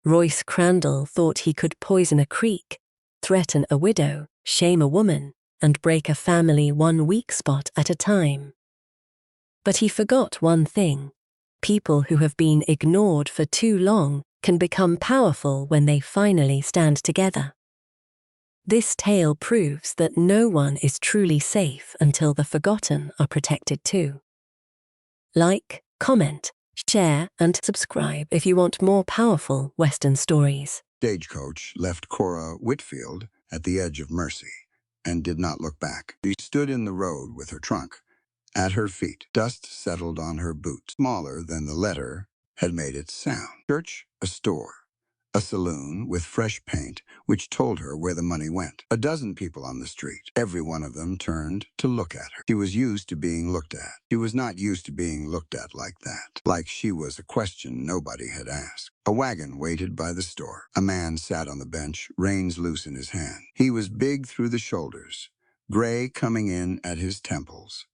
Royce Crandall thought he could poison a creek, threaten a widow, shame a woman, and break a family one weak spot at a time. But he forgot one thing. People who have been ignored for too long can become powerful when they finally stand together. This tale proves that no one is truly safe until the forgotten are protected too. Like, comment, share, and subscribe if you want more powerful Western stories. Stagecoach left Cora Whitfield at the edge of mercy and did not look back. She stood in the road with her trunk. At her feet, dust settled on her boot, smaller than the letter had made it sound. Church, a store, a saloon with fresh paint, which told her where the money went. A dozen people on the street. Every one of them turned to look at her. She was used to being looked at. She was not used to being looked at like that, like she was a question nobody had asked. A wagon waited by the store. A man sat on the bench, reins loose in his hand. He was big through the shoulders, gray coming in at his temples.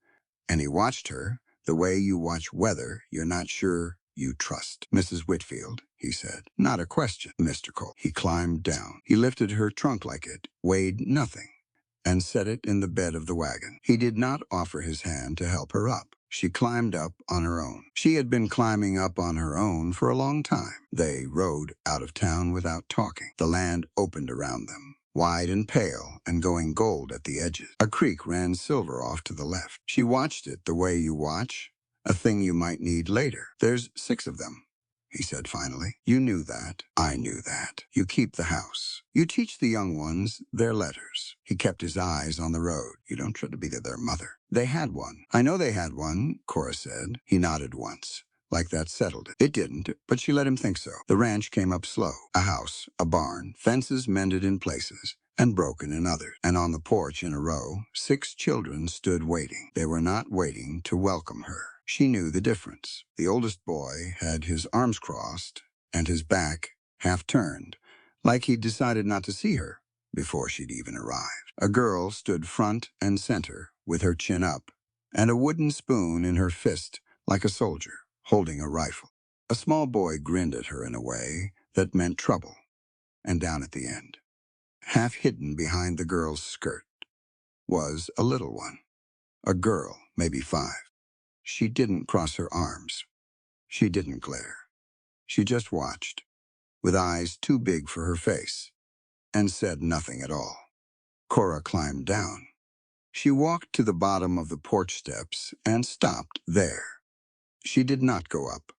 And he watched her the way you watch weather you're not sure you trust. "Mrs. Whitfield," he said. "Not a question, Mr. Cole." He climbed down. He lifted her trunk like it weighed nothing and set it in the bed of the wagon. He did not offer his hand to help her up. She climbed up on her own. She had been climbing up on her own for a long time. They rode out of town without talking. The land opened around them, wide and pale and going gold at the edges. A creek ran silver off to the left. She watched it the way you watch a thing you might need later. "There's 6 of them," he said finally. "You knew that. I knew that. You keep the house. You teach the young ones their letters." He kept his eyes on the road. "You don't try to be their mother." "They had one." "I know they had one," Cora said. He nodded once. Like that settled it. It didn't, but she let him think so. The ranch came up slow. A house, a barn, fences mended in places and broken in others. And on the porch in a row, 6 children stood waiting. They were not waiting to welcome her. She knew the difference. The oldest boy had his arms crossed and his back half turned, like he'd decided not to see her before she'd even arrived. A girl stood front and center with her chin up and a wooden spoon in her fist like a soldier holding a rifle. A small boy grinned at her in a way that meant trouble. And down at the end, half hidden behind the girl's skirt, was a little one. A girl, maybe 5. She didn't cross her arms. She didn't glare. She just watched, with eyes too big for her face, and said nothing at all. Cora climbed down. She walked to the bottom of the porch steps and stopped there. She did not go up.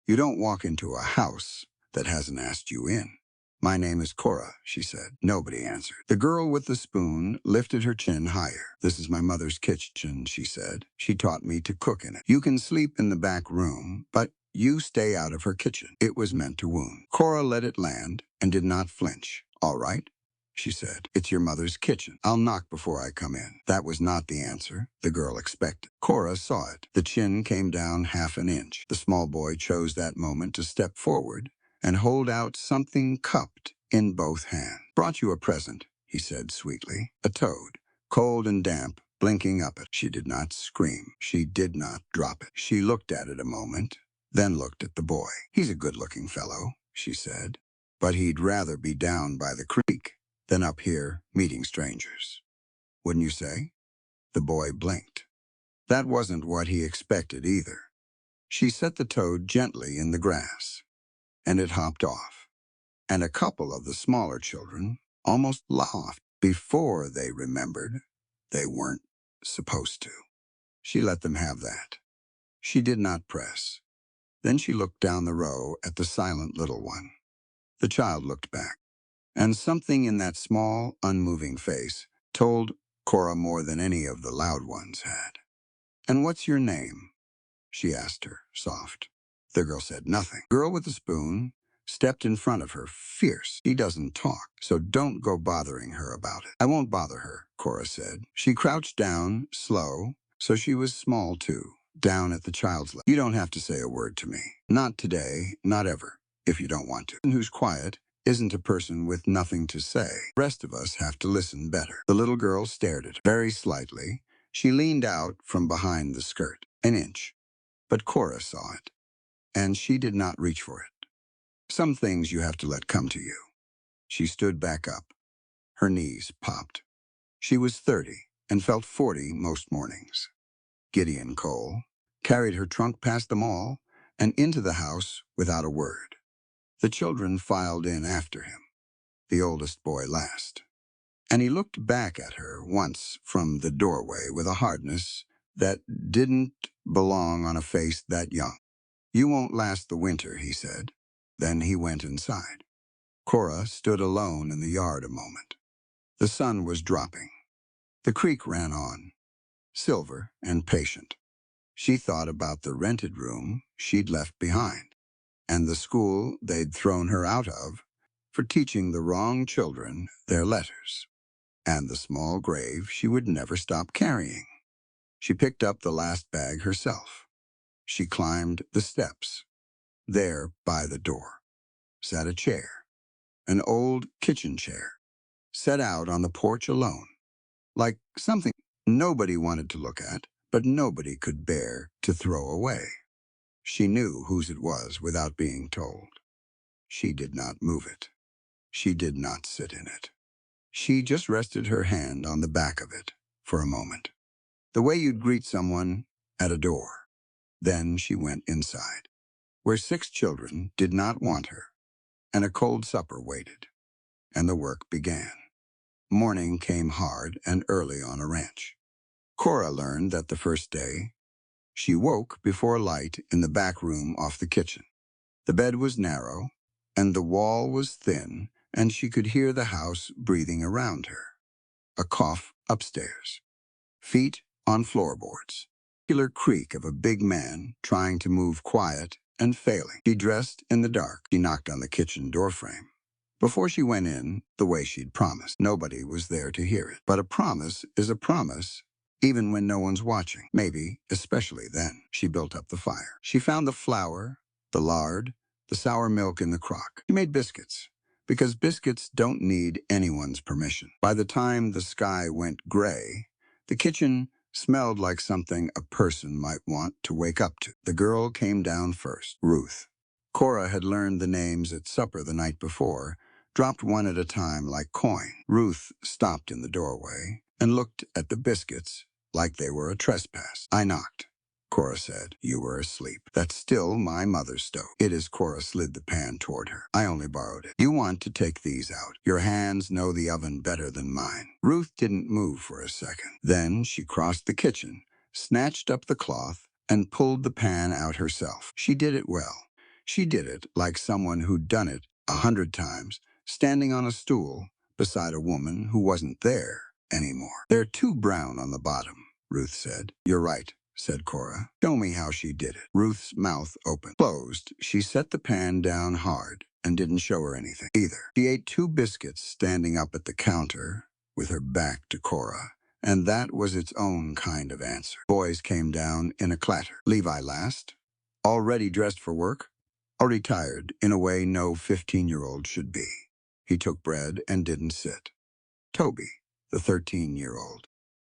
You don't walk into a house that hasn't asked you in. "My name is Cora," she said. Nobody answered. The girl with the spoon lifted her chin higher. "This is my mother's kitchen," she said. "She taught me to cook in it. You can sleep in the back room, but you stay out of her kitchen." It was meant to wound. Cora let it land and did not flinch. "All right," she said. "It's your mother's kitchen. I'll knock before I come in." That was not the answer the girl expected. Cora saw it. The chin came down half an inch. The small boy chose that moment to step forward and hold out something cupped in both hands. "Brought you a present," he said sweetly. A toad, cold and damp, blinking up at. She did not scream. She did not drop it. She looked at it a moment, then looked at the boy. "He's a good-looking fellow," she said, "but he'd rather be down by the creek than up here meeting strangers. Wouldn't you say?" The boy blinked. That wasn't what he expected either. She set the toad gently in the grass, and it hopped off. And a couple of the smaller children almost laughed before they remembered they weren't supposed to. She let them have that. She did not press. Then she looked down the row at the silent little one. The child looked back, and something in that small, unmoving face told Cora more than any of the loud ones had. "And what's your name?" she asked her, soft. The girl said nothing. The girl with the spoon stepped in front of her, fierce. "She doesn't talk, so don't go bothering her about it." "I won't bother her," Cora said. She crouched down, slow, so she was small too, down at the child's level. "You don't have to say a word to me. Not today, not ever, if you don't want to. And who's quiet isn't a person with nothing to say. The rest of us have to listen better." The little girl stared at her very slightly. She leaned out from behind the skirt, an inch. But Cora saw it, and she did not reach for it. Some things you have to let come to you. She stood back up. Her knees popped. She was 30 and felt 40 most mornings. Gideon Cole carried her trunk past them all and into the house without a word. The children filed in after him, the oldest boy last. And he looked back at her once from the doorway with a hardness that didn't belong on a face that young. "You won't last the winter," he said. Then he went inside. Cora stood alone in the yard a moment. The sun was dropping. The creek ran on, silver and patient. She thought about the rented room she'd left behind, and the school they'd thrown her out of for teaching the wrong children their letters, and the small grave she would never stop carrying. She picked up the last bag herself. She climbed the steps. There, by the door, sat a chair, an old kitchen chair, set out on the porch alone, like something nobody wanted to look at, but nobody could bear to throw away. She knew whose it was without being told. She did not move it. She did not sit in it. She just rested her hand on the back of it for a moment, the way you'd greet someone at a door. Then she went inside, where 6 children did not want her, and a cold supper waited, and the work began. Morning came hard and early on a ranch. Cora learned that the first day, she woke before light in the back room off the kitchen. The bed was narrow, and the wall was thin, and she could hear the house breathing around her. A cough upstairs. Feet on floorboards. Regular creak of a big man trying to move quiet and failing. She dressed in the dark. She knocked on the kitchen doorframe. Before she went in, the way she'd promised, nobody was there to hear it. But a promise is a promise, even when no one's watching. Maybe, especially then. She built up the fire. She found the flour, the lard, the sour milk in the crock. She made biscuits, because biscuits don't need anyone's permission. By the time the sky went gray, the kitchen smelled like something a person might want to wake up to. The girl came down first, Ruth. Cora had learned the names at supper the night before, dropped one at a time like coin. Ruth stopped in the doorway and looked at the biscuits like they were a trespass. "I knocked," Cora said. "You were asleep." "That's still my mother's stove." "It is." Cora slid the pan toward her. "I only borrowed it." "You want to take these out. Your hands know the oven better than mine." Ruth didn't move for a second. Then she crossed the kitchen, snatched up the cloth, and pulled the pan out herself. She did it well. She did it like someone who'd done it 100 times, standing on a stool beside a woman who wasn't there anymore. "They're too brown on the bottom," Ruth said. "You're right," said Cora. "Show me how she did it." Ruth's mouth opened. Closed, she set the pan down hard and didn't show her anything either. She ate 2 biscuits standing up at the counter with her back to Cora, and that was its own kind of answer. Boys came down in a clatter. Levi last, already dressed for work, already tired in a way no 15-year-old should be. He took bread and didn't sit. Toby, the 13-year-old,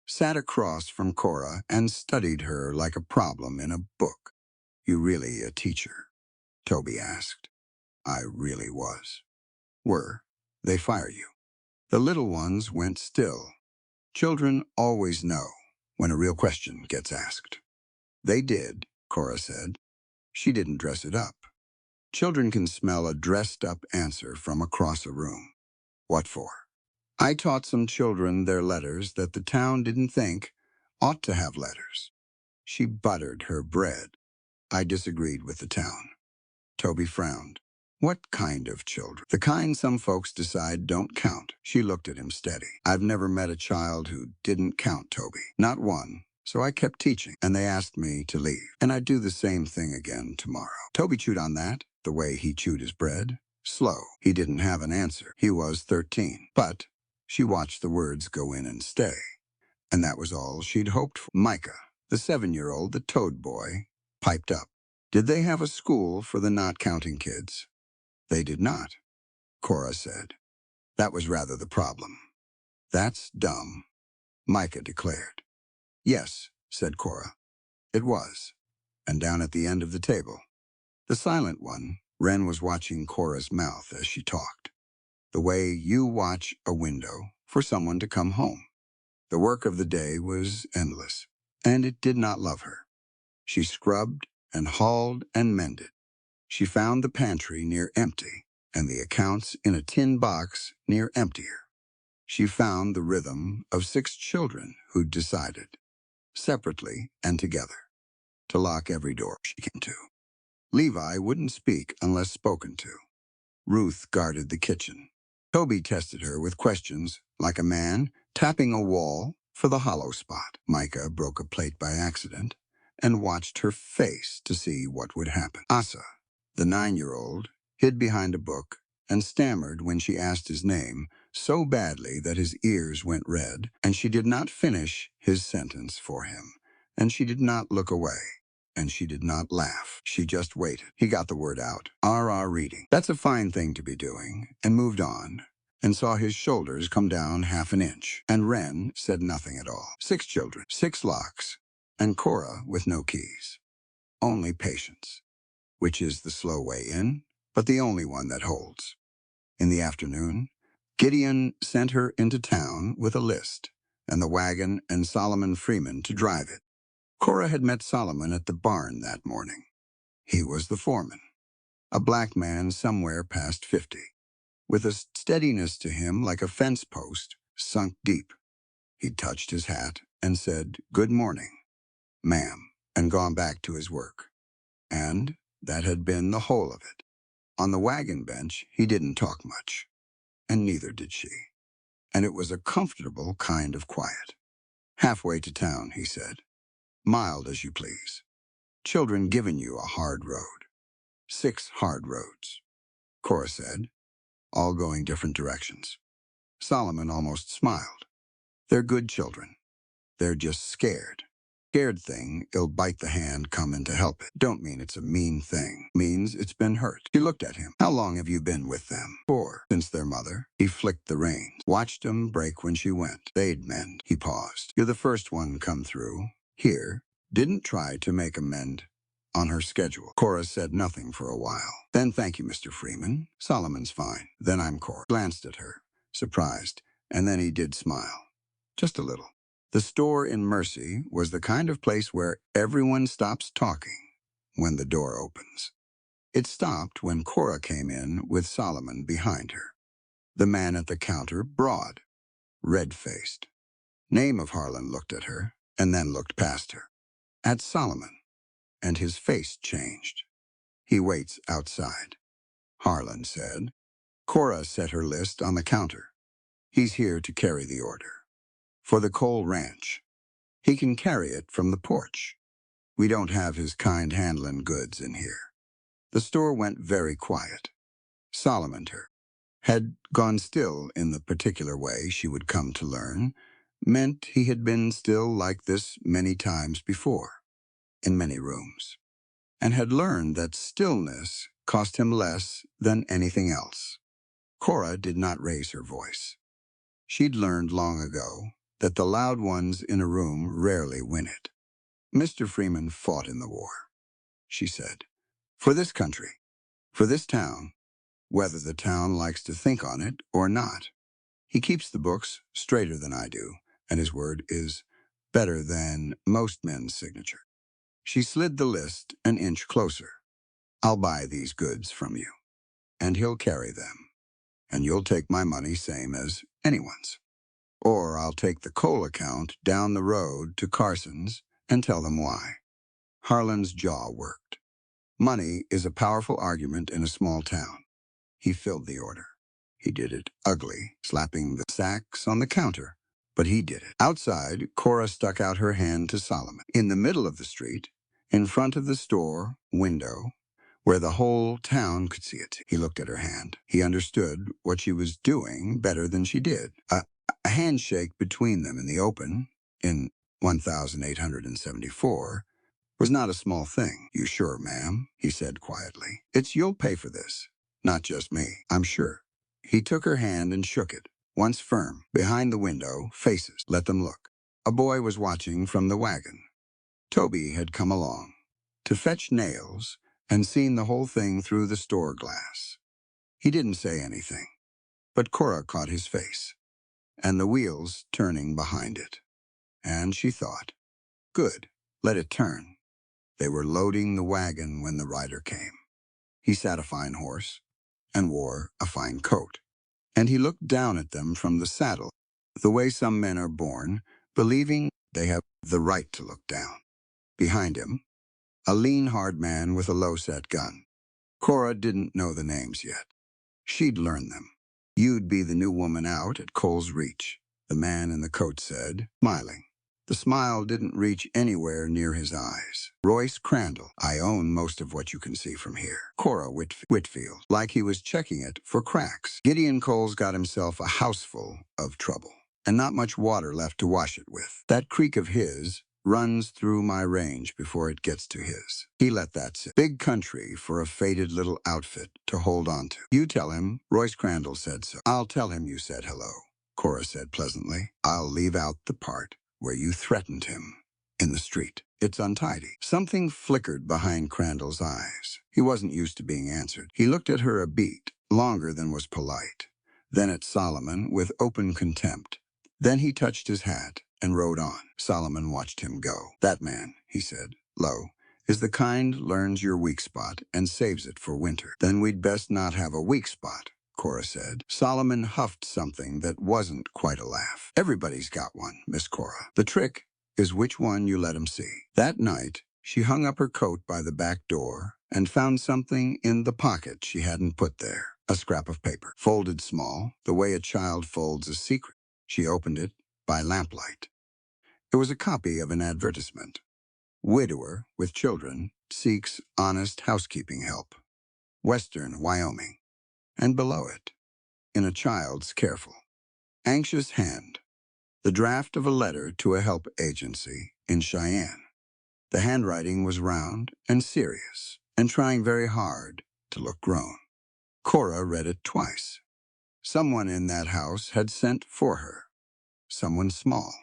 sat across from Cora and studied her like a problem in a book. "You really a teacher?" Toby asked. "I really was." "Were they fire you?" The little ones went still. Children always know when a real question gets asked. "They did," Cora said. She didn't dress it up. Children can smell a dressed-up answer from across a room. "What for?" "I taught some children their letters that the town didn't think ought to have letters." She buttered her bread. "I disagreed with the town." Toby frowned. "What kind of children?" "The kind some folks decide don't count." She looked at him steady. "I've never met a child who didn't count, Toby. Not one. So I kept teaching, and they asked me to leave. And I'd do the same thing again tomorrow." Toby chewed on that, the way he chewed his bread. Slow. He didn't have an answer. He was 13. But she watched the words go in and stay. And that was all she'd hoped for. Micah, the 7-year-old, the toad boy, piped up. "Did they have a school for the not-counting kids?" "They did not," Cora said. "That was rather the problem." "That's dumb," Micah declared. "Yes," said Cora. "It was." And down at the end of the table, the silent one Wren was watching Cora's mouth as she talked, the way you watch a window for someone to come home. The work of the day was endless, and it did not love her. She scrubbed and hauled and mended. She found the pantry near empty, and the accounts in a tin box near emptier. She found the rhythm of 6 children who'd decided, separately and together, to lock every door she came to. Levi wouldn't speak unless spoken to. Ruth guarded the kitchen. Toby tested her with questions like a man tapping a wall for the hollow spot. Micah broke a plate by accident and watched her face to see what would happen. Asa, the 9-year-old, hid behind a book and stammered when she asked his name so badly that his ears went red, and she did not finish his sentence for him, and she did not look away. And she did not laugh. She just waited. He got the word out. RR reading. That's a fine thing to be doing, and moved on, and saw his shoulders come down half an inch. And Wren said nothing at all. 6 children, 6 locks, and Cora with no keys. Only patience, which is the slow way in, but the only one that holds. In the afternoon, Gideon sent her into town with a list, and the wagon and Solomon Freeman to drive it. Cora had met Solomon at the barn that morning. He was the foreman, a black man somewhere past 50, with a steadiness to him like a fence post sunk deep. He touched his hat and said, "Good morning, ma'am," and gone back to his work. And that had been the whole of it. On the wagon bench, he didn't talk much, and neither did she. And it was a comfortable kind of quiet. "Halfway to town," he said. "Mild as you please. Children given you a hard road." 6 hard roads, Cora said, all going different directions. Solomon almost smiled. "They're good children. They're just scared. Scared thing, it'll bite the hand coming to help it. Don't mean it's a mean thing. Means it's been hurt." She looked at him. "How long have you been with them?" "4, since their mother." He flicked the reins. Watched 'em break when she went. They'd mend. He paused. "You're the first one come through. Here. Didn't try to make a mend on her schedule." Cora said nothing for a while. "Then thank you, Mr. Freeman. Solomon's fine." "Then I'm Cora." Glanced at her, surprised, and then he did smile. Just a little. The store in Mercy was the kind of place where everyone stops talking when the door opens. It stopped when Cora came in with Solomon behind her. The man at the counter, broad, red-faced. Name of Harlan looked at her, and then looked past her. At Solomon, and his face changed. "He waits outside," Harlan said. Cora set her list on the counter. "He's here to carry the order. For the coal ranch. He can carry it from the porch. We don't have his kind handlin' goods in here." The store went very quiet. Solomon had gone still in the particular way she would come to learn, meant he had been still like this many times before, in many rooms, and had learned that stillness cost him less than anything else. Cora did not raise her voice. She'd learned long ago that the loud ones in a room rarely win it. "Mr. Freeman fought in the war," she said. "For this country, for this town, whether the town likes to think on it or not. He keeps the books straighter than I do, and his word is better than most men's signature." She slid the list an inch closer. "I'll buy these goods from you, and he'll carry them, and you'll take my money same as anyone's. Or I'll take the coal account down the road to Carson's and tell them why." Harlan's jaw worked. Money is a powerful argument in a small town. He filled the order. He did it ugly, slapping the sacks on the counter, but he did it. Outside, Cora stuck out her hand to Solomon. In the middle of the street, in front of the store window, where the whole town could see it. He looked at her hand. He understood what she was doing better than she did. A handshake between them in the open, in 1874, was not a small thing. "You sure, ma'am?" he said quietly. "You'll pay for this. Not just me, I'm sure." He took her hand and shook it, once firm. Behind the window, faces. Let them look. A boy was watching from the wagon. Toby had come along to fetch nails and seen the whole thing through the store glass. He didn't say anything, but Cora caught his face, and the wheels turning behind it. And she thought, good, let it turn. They were loading the wagon when the rider came. He sat a fine horse and wore a fine coat, and he looked down at them from the saddle, the way some men are born, believing they have the right to look down. Behind him, a lean, hard man with a low-set gun. Cora didn't know the names yet. She'd learn them. You'd be the new woman out at Cole's Reach, the man in the coat said, smiling. The smile didn't reach anywhere near his eyes. Royce Crandall, I own most of what you can see from here. Cora Whitfield, like he was checking it for cracks. Gideon Cole's got himself a houseful of trouble, and not much water left to wash it with. That creek of his runs through my range before it gets to his. He let that sit. Big country for a faded little outfit to hold on to. You tell him Royce Crandall said so. I'll tell him you said hello, Cora said pleasantly. I'll leave out the part where you threatened him in the street. It's untidy. Something flickered behind Crandall's eyes. He wasn't used to being answered. He looked at her a beat, longer than was polite, then at Solomon with open contempt. Then he touched his hat and rode on. Solomon watched him go. That man, he said, low, is the kind learns your weak spot and saves it for winter. Then we'd best not have a weak spot, Cora said. Solomon huffed something that wasn't quite a laugh. Everybody's got one, Miss Cora. The trick is which one you let 'em see. That night, she hung up her coat by the back door and found something in the pocket she hadn't put there. A scrap of paper, folded small, the way a child folds a secret. She opened it by lamplight. It was a copy of an advertisement. Widower with children seeks honest housekeeping help. Western Wyoming. And below it, in a child's careful, anxious hand, the draft of a letter to a help agency in Cheyenne. The handwriting was round and serious, and trying very hard to look grown. Cora read it twice. Someone in that house had sent for her. Someone small.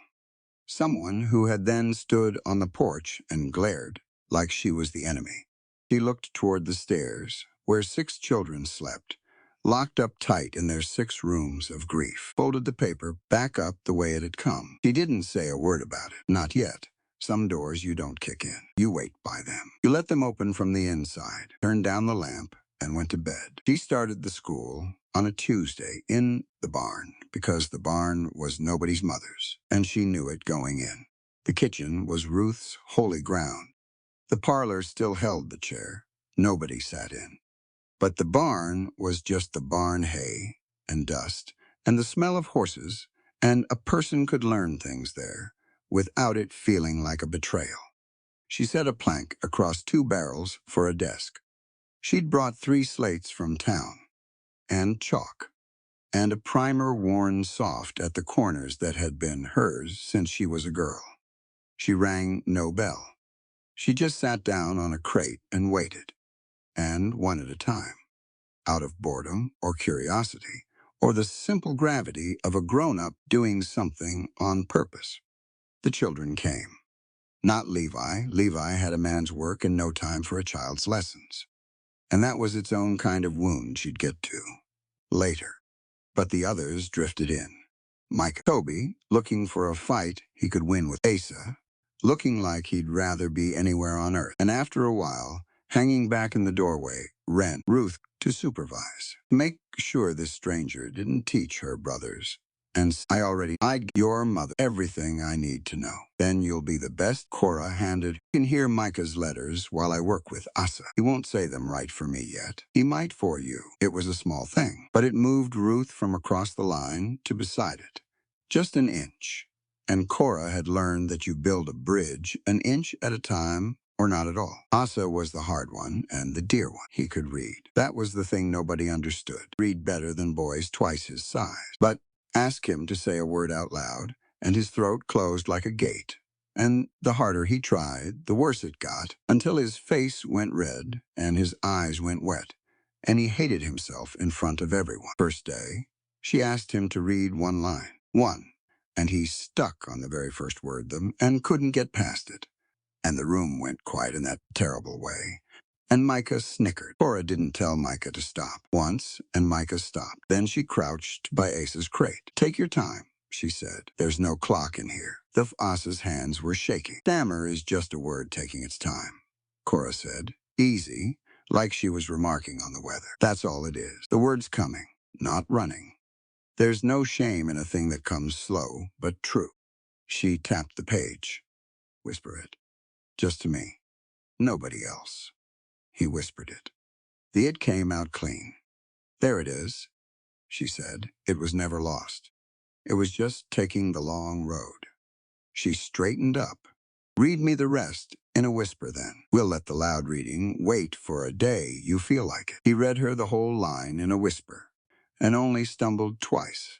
Someone who had then stood on the porch and glared like she was the enemy. She looked toward the stairs, where 6 children slept, locked up tight in their 6 rooms of grief, folded the paper back up the way it had come. She didn't say a word about it. Not yet. Some doors you don't kick in. You wait by them. You let them open from the inside, turned down the lamp, and went to bed. She started the school on a Tuesday in the barn, because the barn was nobody's mother's, and she knew it going in. The kitchen was Ruth's holy ground. The parlor still held the chair. Nobody sat in. But the barn was just the barn hay and dust and the smell of horses, and a person could learn things there without it feeling like a betrayal. She set a plank across 2 barrels for a desk. She'd brought 3 slates from town, and chalk, and a primer worn soft at the corners that had been hers since she was a girl. She rang no bell. She just sat down on a crate and waited, and one at a time, out of boredom or curiosity, or the simple gravity of a grown-up doing something on purpose. The children came. Not Levi. Levi had a man's work and no time for a child's lessons. And that was its own kind of wound she'd get to later. But the others drifted in. Mike Toby, looking for a fight he could win with Asa, looking like he'd rather be anywhere on earth. And after a while, hanging back in the doorway, Wren, Ruth, to supervise. Make sure this stranger didn't teach her brothers. And I'd your mother everything I need to know. Then you'll be the best. Cora handed. You can hear Micah's letters while I work with Asa. He won't say them right for me yet. He might for you. It was a small thing, but it moved Ruth from across the line to beside it. Just an inch. And Cora had learned that you build a bridge an inch at a time or not at all. Asa was the hard one and the dear one. He could read. That was the thing nobody understood. Read better than boys twice his size. But ask him to say a word out loud, and his throat closed like a gate. And the harder he tried, the worse it got, until his face went red and his eyes went wet, and he hated himself in front of everyone. First day, she asked him to read 1 line. 1. And he stuck on the very first word and couldn't get past it. And the room went quiet in that terrible way. And Micah snickered. Cora didn't tell Micah to stop. Once, and Micah stopped. Then she crouched by Ace's crate. "Take your time," she said. "There's no clock in here." The Asa's hands were shaking. "Stammer is just a word taking its time," Cora said. "Easy, like she was remarking on the weather. That's all it is. The word's coming, not running. There's no shame in a thing that comes slow, but true." She tapped the page. "Whisper it. Just to me. Nobody else." He whispered it. The it came out clean. "There it is," she said. It was never lost. It was just taking the long road. She straightened up. "Read me the rest in a whisper, then. We'll let the loud reading wait for a day you feel like it." He read her the whole line in a whisper, and only stumbled twice.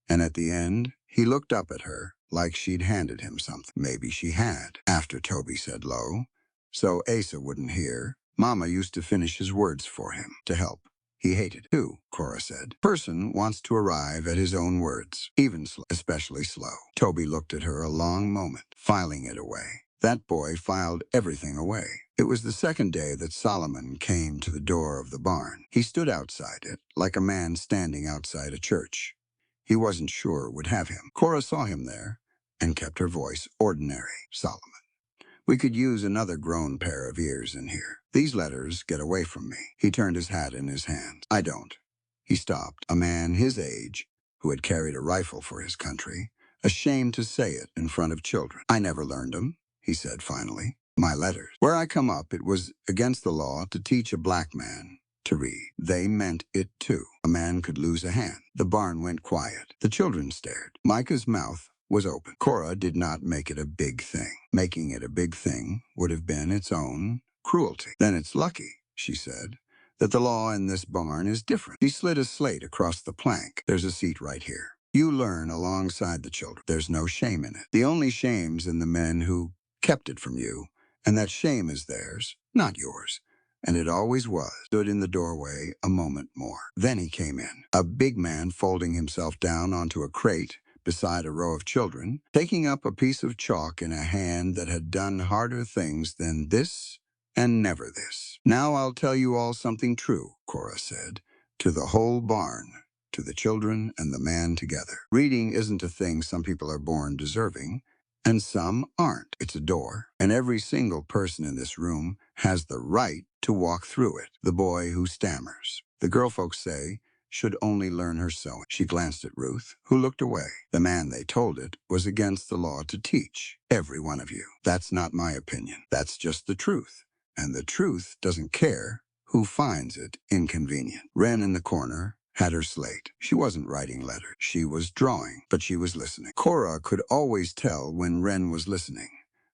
And at the end, he looked up at her like she'd handed him something. Maybe she had, after Toby said low, so Asa wouldn't hear. Mama used to finish his words for him, to help. He hated who, Cora said. "Person wants to arrive at his own words, even slow, especially slow." Toby looked at her a long moment, filing it away. That boy filed everything away. It was the second day that Solomon came to the door of the barn. He stood outside it, like a man standing outside a church. He wasn't sure it would have him. Cora saw him there and kept her voice ordinary. "Solomon, we could use another grown pair of ears in here. These letters get away from me." He turned his hat in his hand. "I don't." He stopped. A man his age, who had carried a rifle for his country, ashamed to say it in front of children. "I never learned 'em," he said finally. "My letters. Where I come up, it was against the law to teach a black man to read. They meant it too. A man could lose a hand." The barn went quiet. The children stared. Micah's mouth was open. Cora did not make it a big thing. Making it a big thing would have been its own cruelty. "Then it's lucky," she said, "that the law in this barn is different." She slid a slate across the plank. "There's a seat right here. You learn alongside the children. There's no shame in it. The only shame's in the men who kept it from you, and that shame is theirs, not yours. And it always was." Stood in the doorway a moment more. Then he came in, a big man folding himself down onto a crate beside a row of children, taking up a piece of chalk in a hand that had done harder things than this and never this. "Now I'll tell you all something true," Cora said, to the whole barn, to the children and the man together. "Reading isn't a thing some people are born deserving, and some aren't. It's a door, and every single person in this room has the right to walk through it. The boy who stammers, the girl folks say, should only learn her sewing." She glanced at Ruth, who looked away. "The man they told it was against the law to teach. Every one of you. That's not my opinion. That's just the truth. And the truth doesn't care who finds it inconvenient." Wren in the corner had her slate. She wasn't writing letters. She was drawing, but she was listening. Cora could always tell when Wren was listening,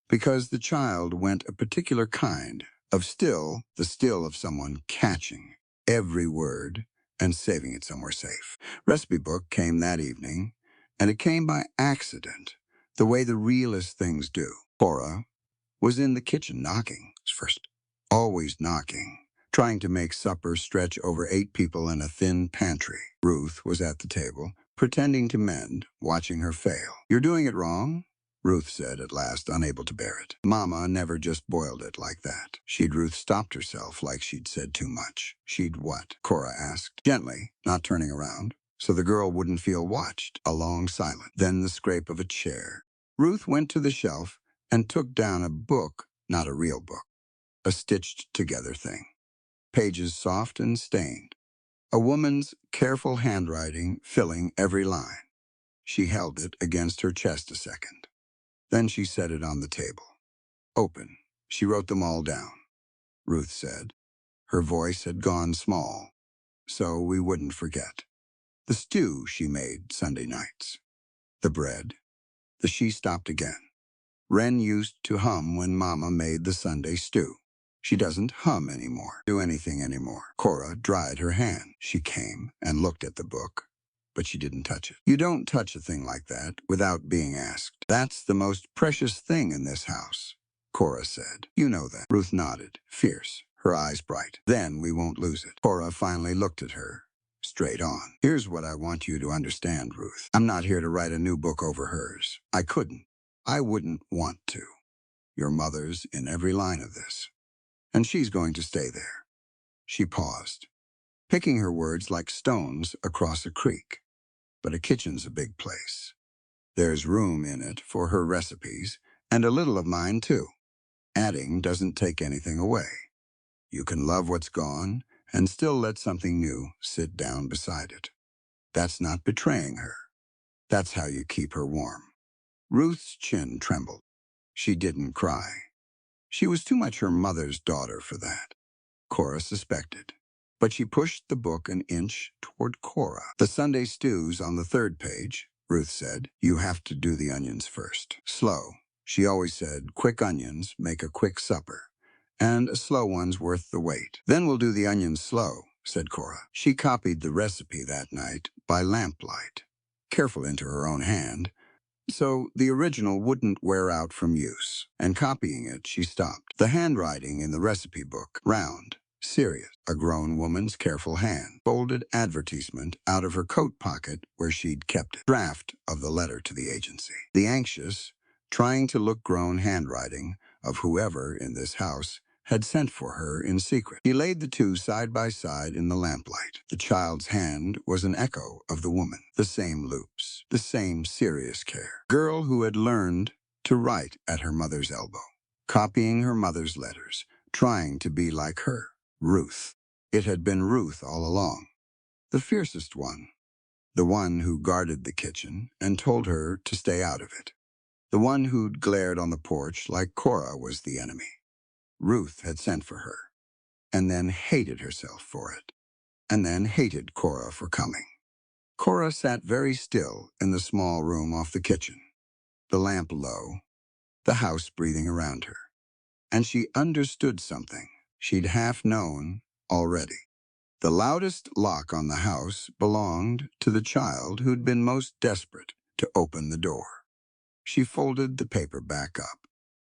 because the child went a particular kind of still, the still of someone catching every word and saving it somewhere safe. Recipe book came that evening, and it came by accident, the way the realest things do. Cora was in the kitchen knocking first, always knocking, trying to make supper stretch over 8 people in a thin pantry. Ruth was at the table, pretending to mend, watching her fail. "You're doing it wrong," Ruth said at last, unable to bear it. "Mama never just boiled it like that." Ruth stopped herself like she'd said too much. "She'd what?" Cora asked, gently, not turning around, so the girl wouldn't feel watched. A long silence, then the scrape of a chair. Ruth went to the shelf and took down a book, not a real book, a stitched-together thing. Pages soft and stained. A woman's careful handwriting filling every line. She held it against her chest a second. Then she set it on the table. "Open." She wrote them all down, Ruth said. Her voice had gone small, so we wouldn't forget. "The stew she made Sunday nights. The bread." She stopped again. "Wren used to hum when Mama made the Sunday stew. She doesn't hum anymore, do anything anymore." Cora dried her hand. She came and looked at the book, but she didn't touch it. "You don't touch a thing like that without being asked. That's the most precious thing in this house," Cora said. "You know that." Ruth nodded, fierce, her eyes bright. "Then we won't lose it." Cora finally looked at her, straight on. "Here's what I want you to understand, Ruth. I'm not here to write a new book over hers. I couldn't. I wouldn't want to. Your mother's in every line of this. and she's going to stay there. She paused, picking her words like stones across a creek. But a kitchen's a big place. There's room in it for her recipes, and a little of mine too. Adding doesn't take anything away. You can love what's gone and still let something new sit down beside it. That's not betraying her. That's how you keep her warm. Ruth's chin trembled. She didn't cry. She was too much her mother's daughter for that, Cora suspected. But she pushed the book an inch toward Cora. The Sunday stew's on the third page, Ruth said. You have to do the onions first. Slow. She always said, quick onions make a quick supper, and a slow one's worth the wait. Then we'll do the onions slow, said Cora. She copied the recipe that night by lamplight, careful into her own hand, so the original wouldn't wear out from use. And copying it, she stopped. The handwriting in the recipe book, round, serious, a grown woman's careful hand, folded advertisement out of her coat pocket where she'd kept it. Draft of the letter to the agency. The anxious, trying to look grown handwriting of whoever in this house had sent for her in secret. He laid the two side by side in the lamplight. The child's hand was an echo of the woman. The same loops, the same serious care. Girl who had learned to write at her mother's elbow, copying her mother's letters, trying to be like her. Ruth. It had been Ruth all along. The fiercest one. The one who guarded the kitchen and told her to stay out of it. The one who'd glared on the porch like Cora was the enemy. Ruth had sent for her, and then hated herself for it, and then hated Cora for coming. Cora sat very still in the small room off the kitchen, the lamp low, the house breathing around her. And she understood something she'd half known already. The loudest lock on the house belonged to the child who'd been most desperate to open the door. She folded the paper back up.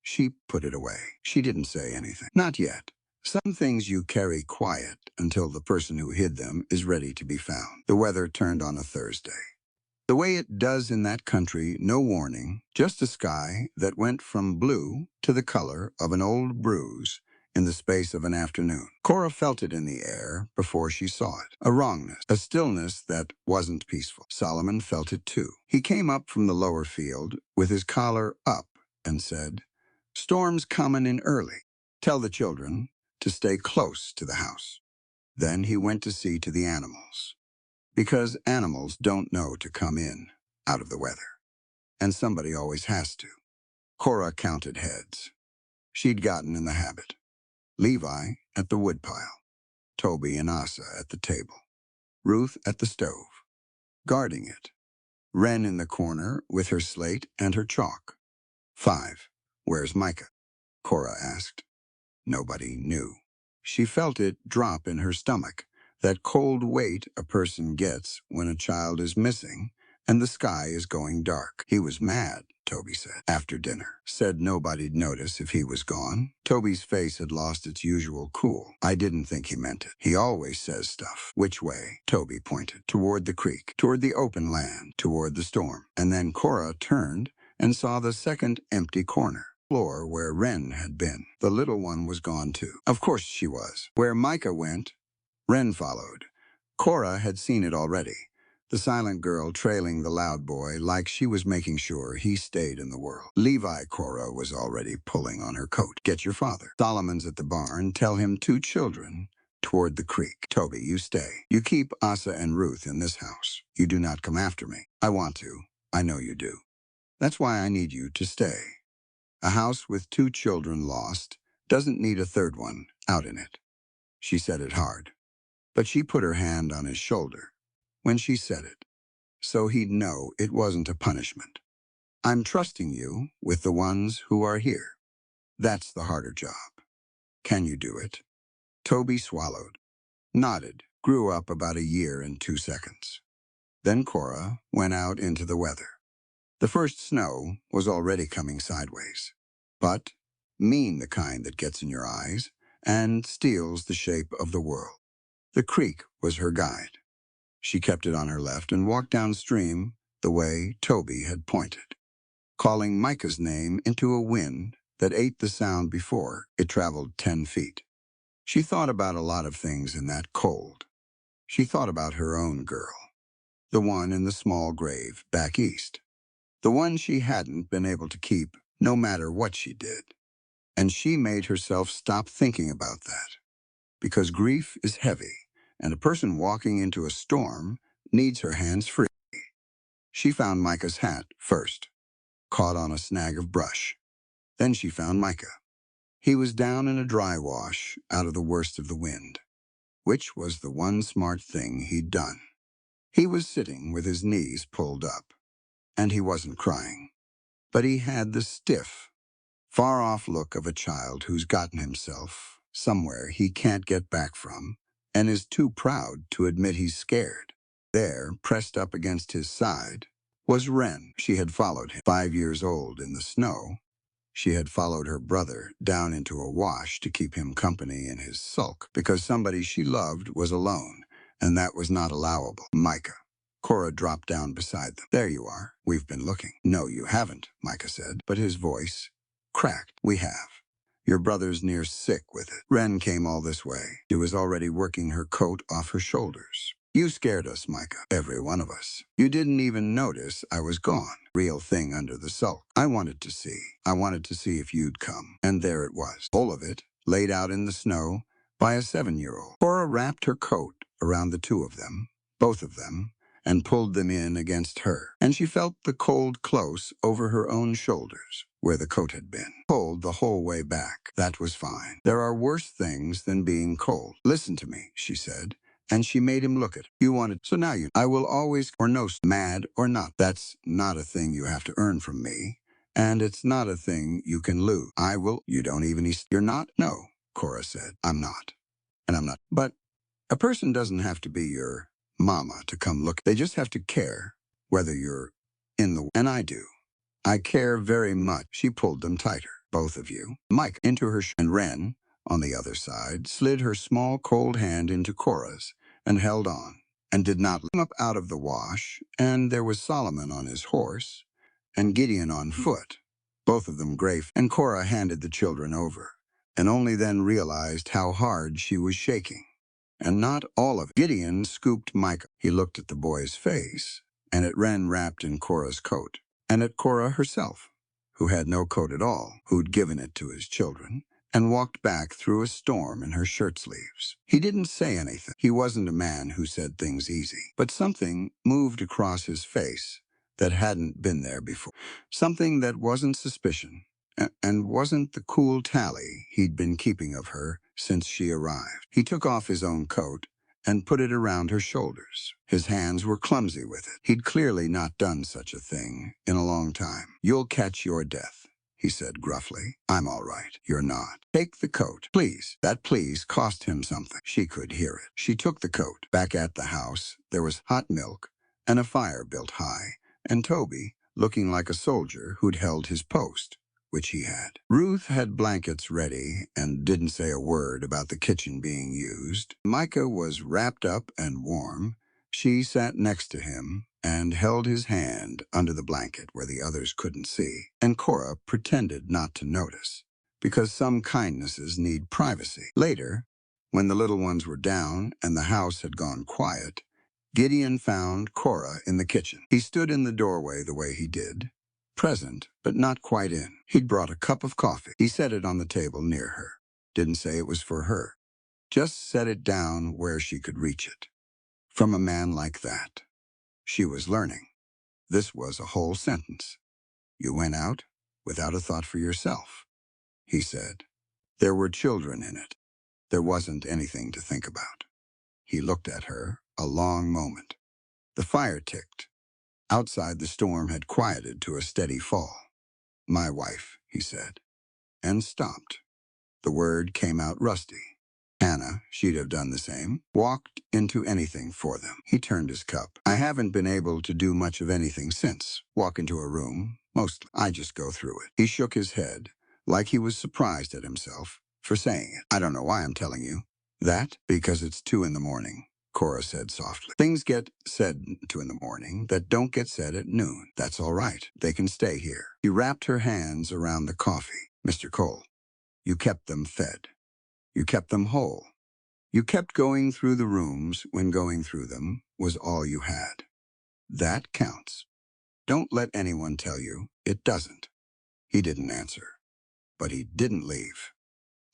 She put it away. She didn't say anything. Not yet. Some things you carry quiet until the person who hid them is ready to be found. The weather turned on a Thursday. The way it does in that country, no warning, just a sky that went from blue to the color of an old bruise in the space of an afternoon. Cora felt it in the air before she saw it. A wrongness, a stillness that wasn't peaceful. Solomon felt it too. He came up from the lower field with his collar up and said, "Storm's comin' in early. Tell the children to stay close to the house." Then he went to see to the animals, because animals don't know to come in out of the weather, and somebody always has to. Cora counted heads. She'd gotten in the habit. Levi at the woodpile, Toby and Asa at the table, Ruth at the stove, guarding it, Wren in the corner with her slate and her chalk. 5. Where's Micah? Cora asked. Nobody knew. She felt it drop in her stomach, that cold weight a person gets when a child is missing and the sky is going dark. He was mad, Toby said, after dinner. Said nobody'd notice if he was gone. Toby's face had lost its usual cool. I didn't think he meant it. He always says stuff. Which way? Toby pointed. Toward the creek, toward the open land, toward the storm. And then Cora turned and saw the second empty corner. Floor where Wren had been. The little one was gone too. Of course she was. Where Micah went, Wren followed. Cora had seen it already. The silent girl trailing the loud boy like she was making sure he stayed in the world. Levi, Cora was already pulling on her coat. Get your father. Solomon's at the barn. Tell him 2 children toward the creek. Toby, you stay. You keep Asa and Ruth in this house. You do not come after me. I want to. I know you do. That's why I need you to stay. A house with 2 children lost doesn't need a third one out in it. She said it hard, but she put her hand on his shoulder when she said it, so he'd know it wasn't a punishment. I'm trusting you with the ones who are here. That's the harder job. Can you do it? Toby swallowed, nodded, grew up about a year and 2 seconds. Then Cora went out into the weather. The first snow was already coming sideways, but mean the kind that gets in your eyes and steals the shape of the world. The creek was her guide. She kept it on her left and walked downstream the way Toby had pointed, calling Micah's name into a wind that ate the sound before it traveled 10 feet. She thought about a lot of things in that cold. She thought about her own girl, the one in the small grave back east, the one she hadn't been able to keep no matter what she did. And she made herself stop thinking about that, because grief is heavy, and a person walking into a storm needs her hands free. She found Micah's hat first, caught on a snag of brush. Then she found Micah. He was down in a dry wash out of the worst of the wind, which was the one smart thing he'd done. He was sitting with his knees pulled up, and he wasn't crying, but he had the stiff, far-off look of a child who's gotten himself somewhere he can't get back from and is too proud to admit he's scared. There, pressed up against his side, was Wren. She had followed him, 5 years old in the snow. She had followed her brother down into a wash to keep him company in his sulk because somebody she loved was alone, and that was not allowable. Micah. Cora dropped down beside them. There you are. We've been looking. No, you haven't, Micah said, but his voice cracked. We have. Your brother's near sick with it. Wren came all this way. She was already working her coat off her shoulders. You scared us, Micah. Every one of us. You didn't even notice I was gone. Real thing under the sulk. I wanted to see. I wanted to see if you'd come. And there it was. Whole of it, laid out in the snow, by a 7-year-old. Cora wrapped her coat around the two of them, both of them, and pulled them in against her. And she felt the cold close over her own shoulders, where the coat had been. Cold the whole way back. That was fine. There are worse things than being cold. Listen to me, she said. And she made him look at her. You wanted, so now you. I will always, or no, mad or not. That's not a thing you have to earn from me. And it's not a thing you can lose. I will, you don't even, you're not? No, Cora said. I'm not. And I'm not. But a person doesn't have to be your mama to come look. They just have to care whether you're in the, and I do. I care very much. She pulled them tighter, both of you. Mike into her, and Wren, on the other side, slid her small cold hand into Cora's and held on, and did not come up out of the wash, and there was Solomon on his horse, and Gideon on foot, both of them gray, and Cora handed the children over, and only then realized how hard she was shaking. And not all of it. Gideon scooped Micah. He looked at the boy's face, and at Wren wrapped in Cora's coat, and at Cora herself, who had no coat at all, who'd given it to his children, and walked back through a storm in her shirt sleeves. He didn't say anything. He wasn't a man who said things easy. But something moved across his face that hadn't been there before. Something that wasn't suspicion, and wasn't the cool tally he'd been keeping of her since she arrived. He took off his own coat and put it around her shoulders. His hands were clumsy with it. He'd clearly not done such a thing in a long time. You'll catch your death, he said gruffly. I'm all right. You're not. Take the coat, please. That please cost him something. She could hear it. She took the coat. Back at the house, there was hot milk and a fire built high, and Toby, looking like a soldier who'd held his post, which he had. Ruth had blankets ready and didn't say a word about the kitchen being used. Micah was wrapped up and warm. She sat next to him and held his hand under the blanket where the others couldn't see. And Cora pretended not to notice, because some kindnesses need privacy. Later, when the little ones were down and the house had gone quiet, Gideon found Cora in the kitchen. He stood in the doorway the way he did, present, but not quite in. He'd brought a cup of coffee. He set it on the table near her. Didn't say it was for her. Just set it down where she could reach it. From a man like that. She was learning. This was a whole sentence. You went out without a thought for yourself, he said. There were children in it. There wasn't anything to think about. He looked at her a long moment. The fire ticked. Outside, the storm had quieted to a steady fall. My wife, he said, and stopped. The word came out rusty. Hannah, she'd have done the same, walked into anything for them. He turned his cup. I haven't been able to do much of anything since. Walk into a room, mostly. I just go through it. He shook his head, like he was surprised at himself for saying it. I don't know why I'm telling you that, because it's 2 in the morning, Cora said softly. Things get said 2 in the morning that don't get said at noon. That's all right. They can stay here. He wrapped her hands around the coffee. Mr. Cole, you kept them fed. You kept them whole. You kept going through the rooms when going through them was all you had. That counts. Don't let anyone tell you it doesn't. He didn't answer, but he didn't leave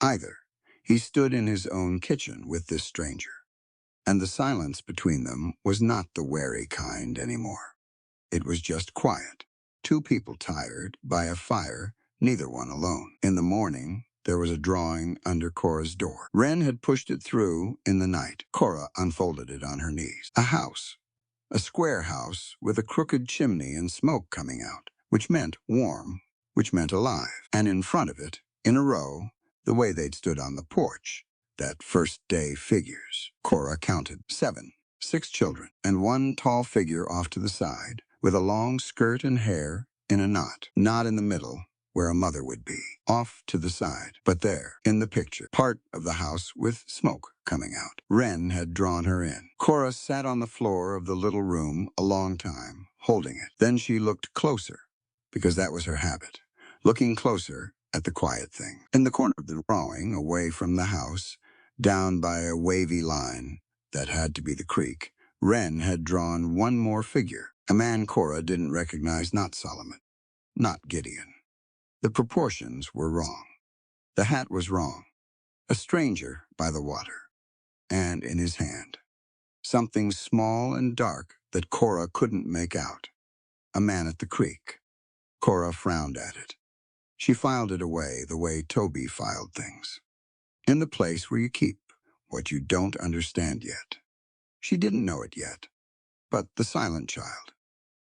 either. He stood in his own kitchen with this stranger, and the silence between them was not the wary kind anymore. It was just quiet. Two people tired by a fire, neither one alone. In the morning, there was a drawing under Cora's door. Wren had pushed it through in the night. Cora unfolded it on her knees. A house. A square house with a crooked chimney and smoke coming out, which meant warm, which meant alive. And in front of it, in a row, the way they'd stood on the porch, that first day figures. Cora counted 7, 6 children, and one tall figure off to the side, with a long skirt and hair in a knot. Not in the middle, where a mother would be, off to the side, but there, in the picture, part of the house with smoke coming out. Wren had drawn her in. Cora sat on the floor of the little room a long time, holding it. Then she looked closer, because that was her habit, looking closer at the quiet thing. In the corner of the drawing, away from the house, down by a wavy line that had to be the creek, Wren had drawn one more figure, a man Cora didn't recognize, not Solomon, not Gideon. The proportions were wrong. The hat was wrong. A stranger by the water, and in his hand, something small and dark that Cora couldn't make out. A man at the creek. Cora frowned at it. She filed it away the way Toby filed things. In the place where you keep what you don't understand yet. She didn't know it yet, but the silent child,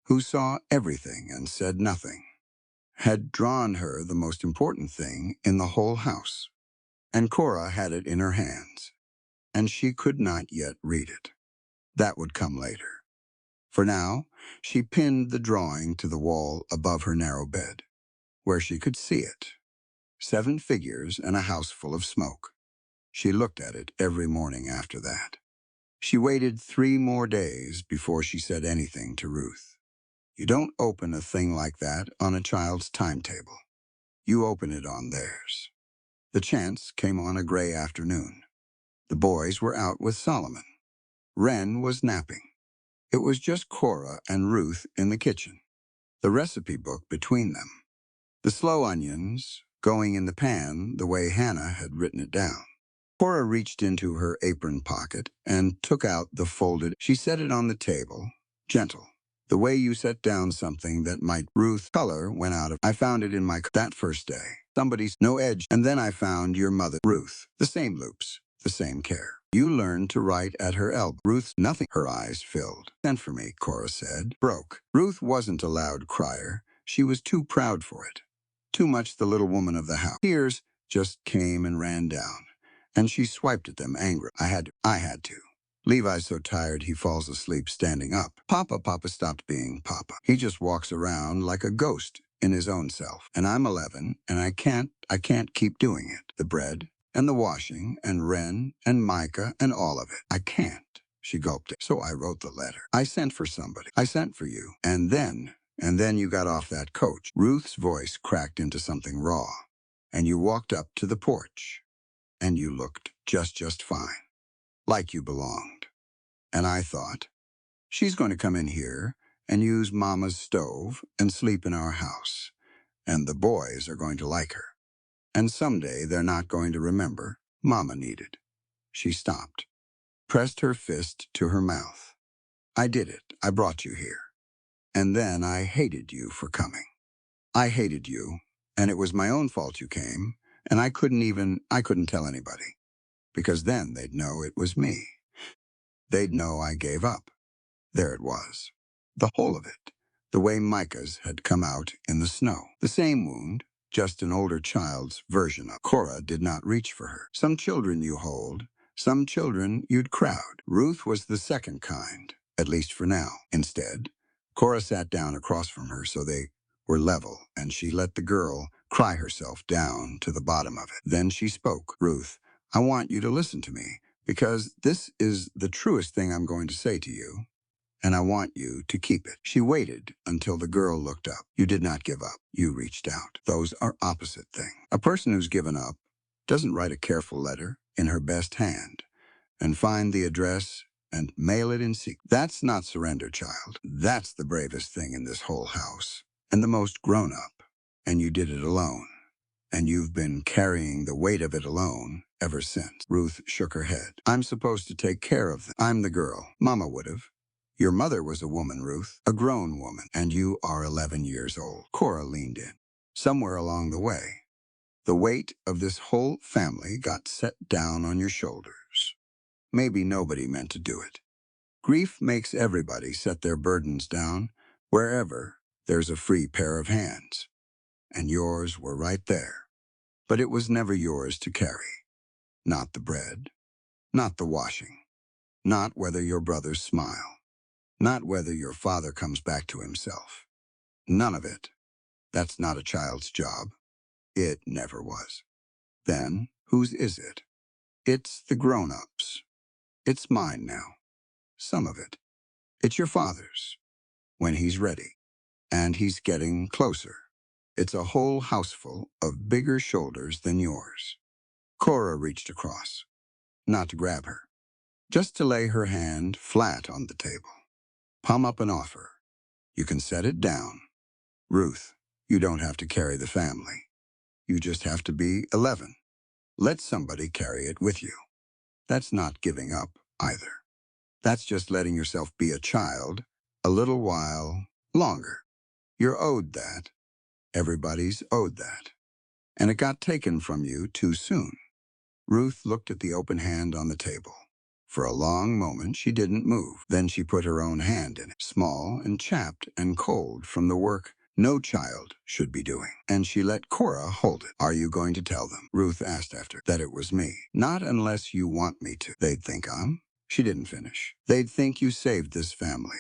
who saw everything and said nothing, had drawn her the most important thing in the whole house, and Cora had it in her hands, and she could not yet read it. That would come later. For now, she pinned the drawing to the wall above her narrow bed, where she could see it. 7 figures and a house full of smoke. She looked at it every morning after that. She waited 3 more days before she said anything to Ruth. You don't open a thing like that on a child's timetable. You open it on theirs. The chance came on a gray afternoon. The boys were out with Solomon. Wren was napping. It was just Cora and Ruth in the kitchen, the recipe book between them. The slow onions going in the pan the way Hannah had written it down. Cora reached into her apron pocket and took out the folded. She set it on the table, gentle, the way you set down something that might. Ruth's color went out of. I found it in my that first day. Somebody's no edge. And then I found your mother, Ruth. The same loops, the same care. You learned to write at her elbow. Ruth's nothing. Her eyes filled. Sent for me, Cora said. Broke. Ruth wasn't a loud crier. She was too proud for it. Too much the little woman of the house. Tears just came and ran down, and she swiped at them angry. I had to. Levi's so tired he falls asleep standing up. Papa stopped being Papa. He just walks around like a ghost in his own self. And I'm 11, and I can't keep doing it. The bread, and the washing, and Wren, and Micah, and all of it. I can't. She gulped it. So I wrote the letter. I sent for somebody. I sent for you. And then you got off that coach. Ruth's voice cracked into something raw. And you walked up to the porch. And you looked just fine. Like you belonged. And I thought, she's going to come in here and use Mama's stove and sleep in our house. And the boys are going to like her. And someday they're not going to remember Mama needed. She stopped, pressed her fist to her mouth. I did it. I brought you here. And then I hated you for coming. I hated you, and it was my own fault you came, and I couldn't tell anybody, because then they'd know it was me. They'd know I gave up. There it was. The whole of it. The way Micah's had come out in the snow. The same wound, just an older child's version of. Cora did not reach for her. Some children you hold, some children you'd crowd. Ruth was the second kind, at least for now. Instead, Cora sat down across from her so they were level, and she let the girl cry herself down to the bottom of it. Then she spoke. Ruth, I want you to listen to me, because this is the truest thing I'm going to say to you, and I want you to keep it. She waited until the girl looked up. You did not give up. You reached out. Those are opposite things. A person who's given up doesn't write a careful letter. in her best hand and find the address and mail it in secret. That's not surrender, child. That's the bravest thing in this whole house, and the most grown-up. And you did it alone. And you've been carrying the weight of it alone ever since. Ruth shook her head. I'm supposed to take care of them. I'm the girl. Mama would have. Your mother was a woman, Ruth, a grown woman, and you are 11 years old. Cora leaned in. Somewhere along the way, the weight of this whole family got set down on your shoulders. Maybe nobody meant to do it. Grief makes everybody set their burdens down wherever there's a free pair of hands. And yours were right there. But it was never yours to carry. Not the bread, not the washing, not whether your brothers smile, not whether your father comes back to himself. None of it. That's not a child's job. It never was. Then, whose is it? It's the grown-ups. It's mine now. Some of it. It's your father's. When he's ready. And he's getting closer. It's a whole houseful of bigger shoulders than yours. Cora reached across. Not to grab her. Just to lay her hand flat on the table. Palm up an offer. You can set it down. Ruth, you don't have to carry the family. You just have to be 11. Let somebody carry it with you. That's not giving up, either. That's just letting yourself be a child a little while longer. You're owed that. Everybody's owed that. And it got taken from you too soon. Ruth looked at the open hand on the table. For a long moment, she didn't move. Then she put her own hand in it, small and chapped and cold from the work no child should be doing. And she let Cora hold it. Are you going to tell them? Ruth asked after that it was me. Not unless you want me to. They'd think I'm. She didn't finish. They'd think you saved this family,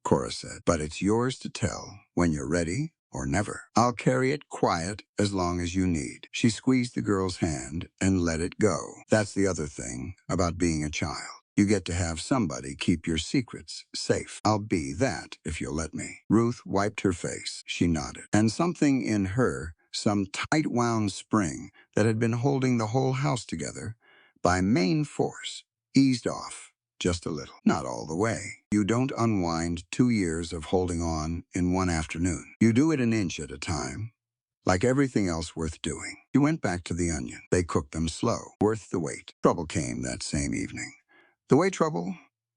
Cora said. But it's yours to tell when you're ready or never. I'll carry it quiet as long as you need. She squeezed the girl's hand and let it go. That's the other thing about being a child. You get to have somebody keep your secrets safe. I'll be that if you'll let me. Ruth wiped her face. She nodded. And something in her, some tight-wound spring that had been holding the whole house together, by main force, eased off. Just a little. Not all the way. You don't unwind 2 years of holding on in one afternoon. You do it an inch at a time, like everything else worth doing. You went back to the onion. They cooked them slow, worth the wait. Trouble came that same evening. The way trouble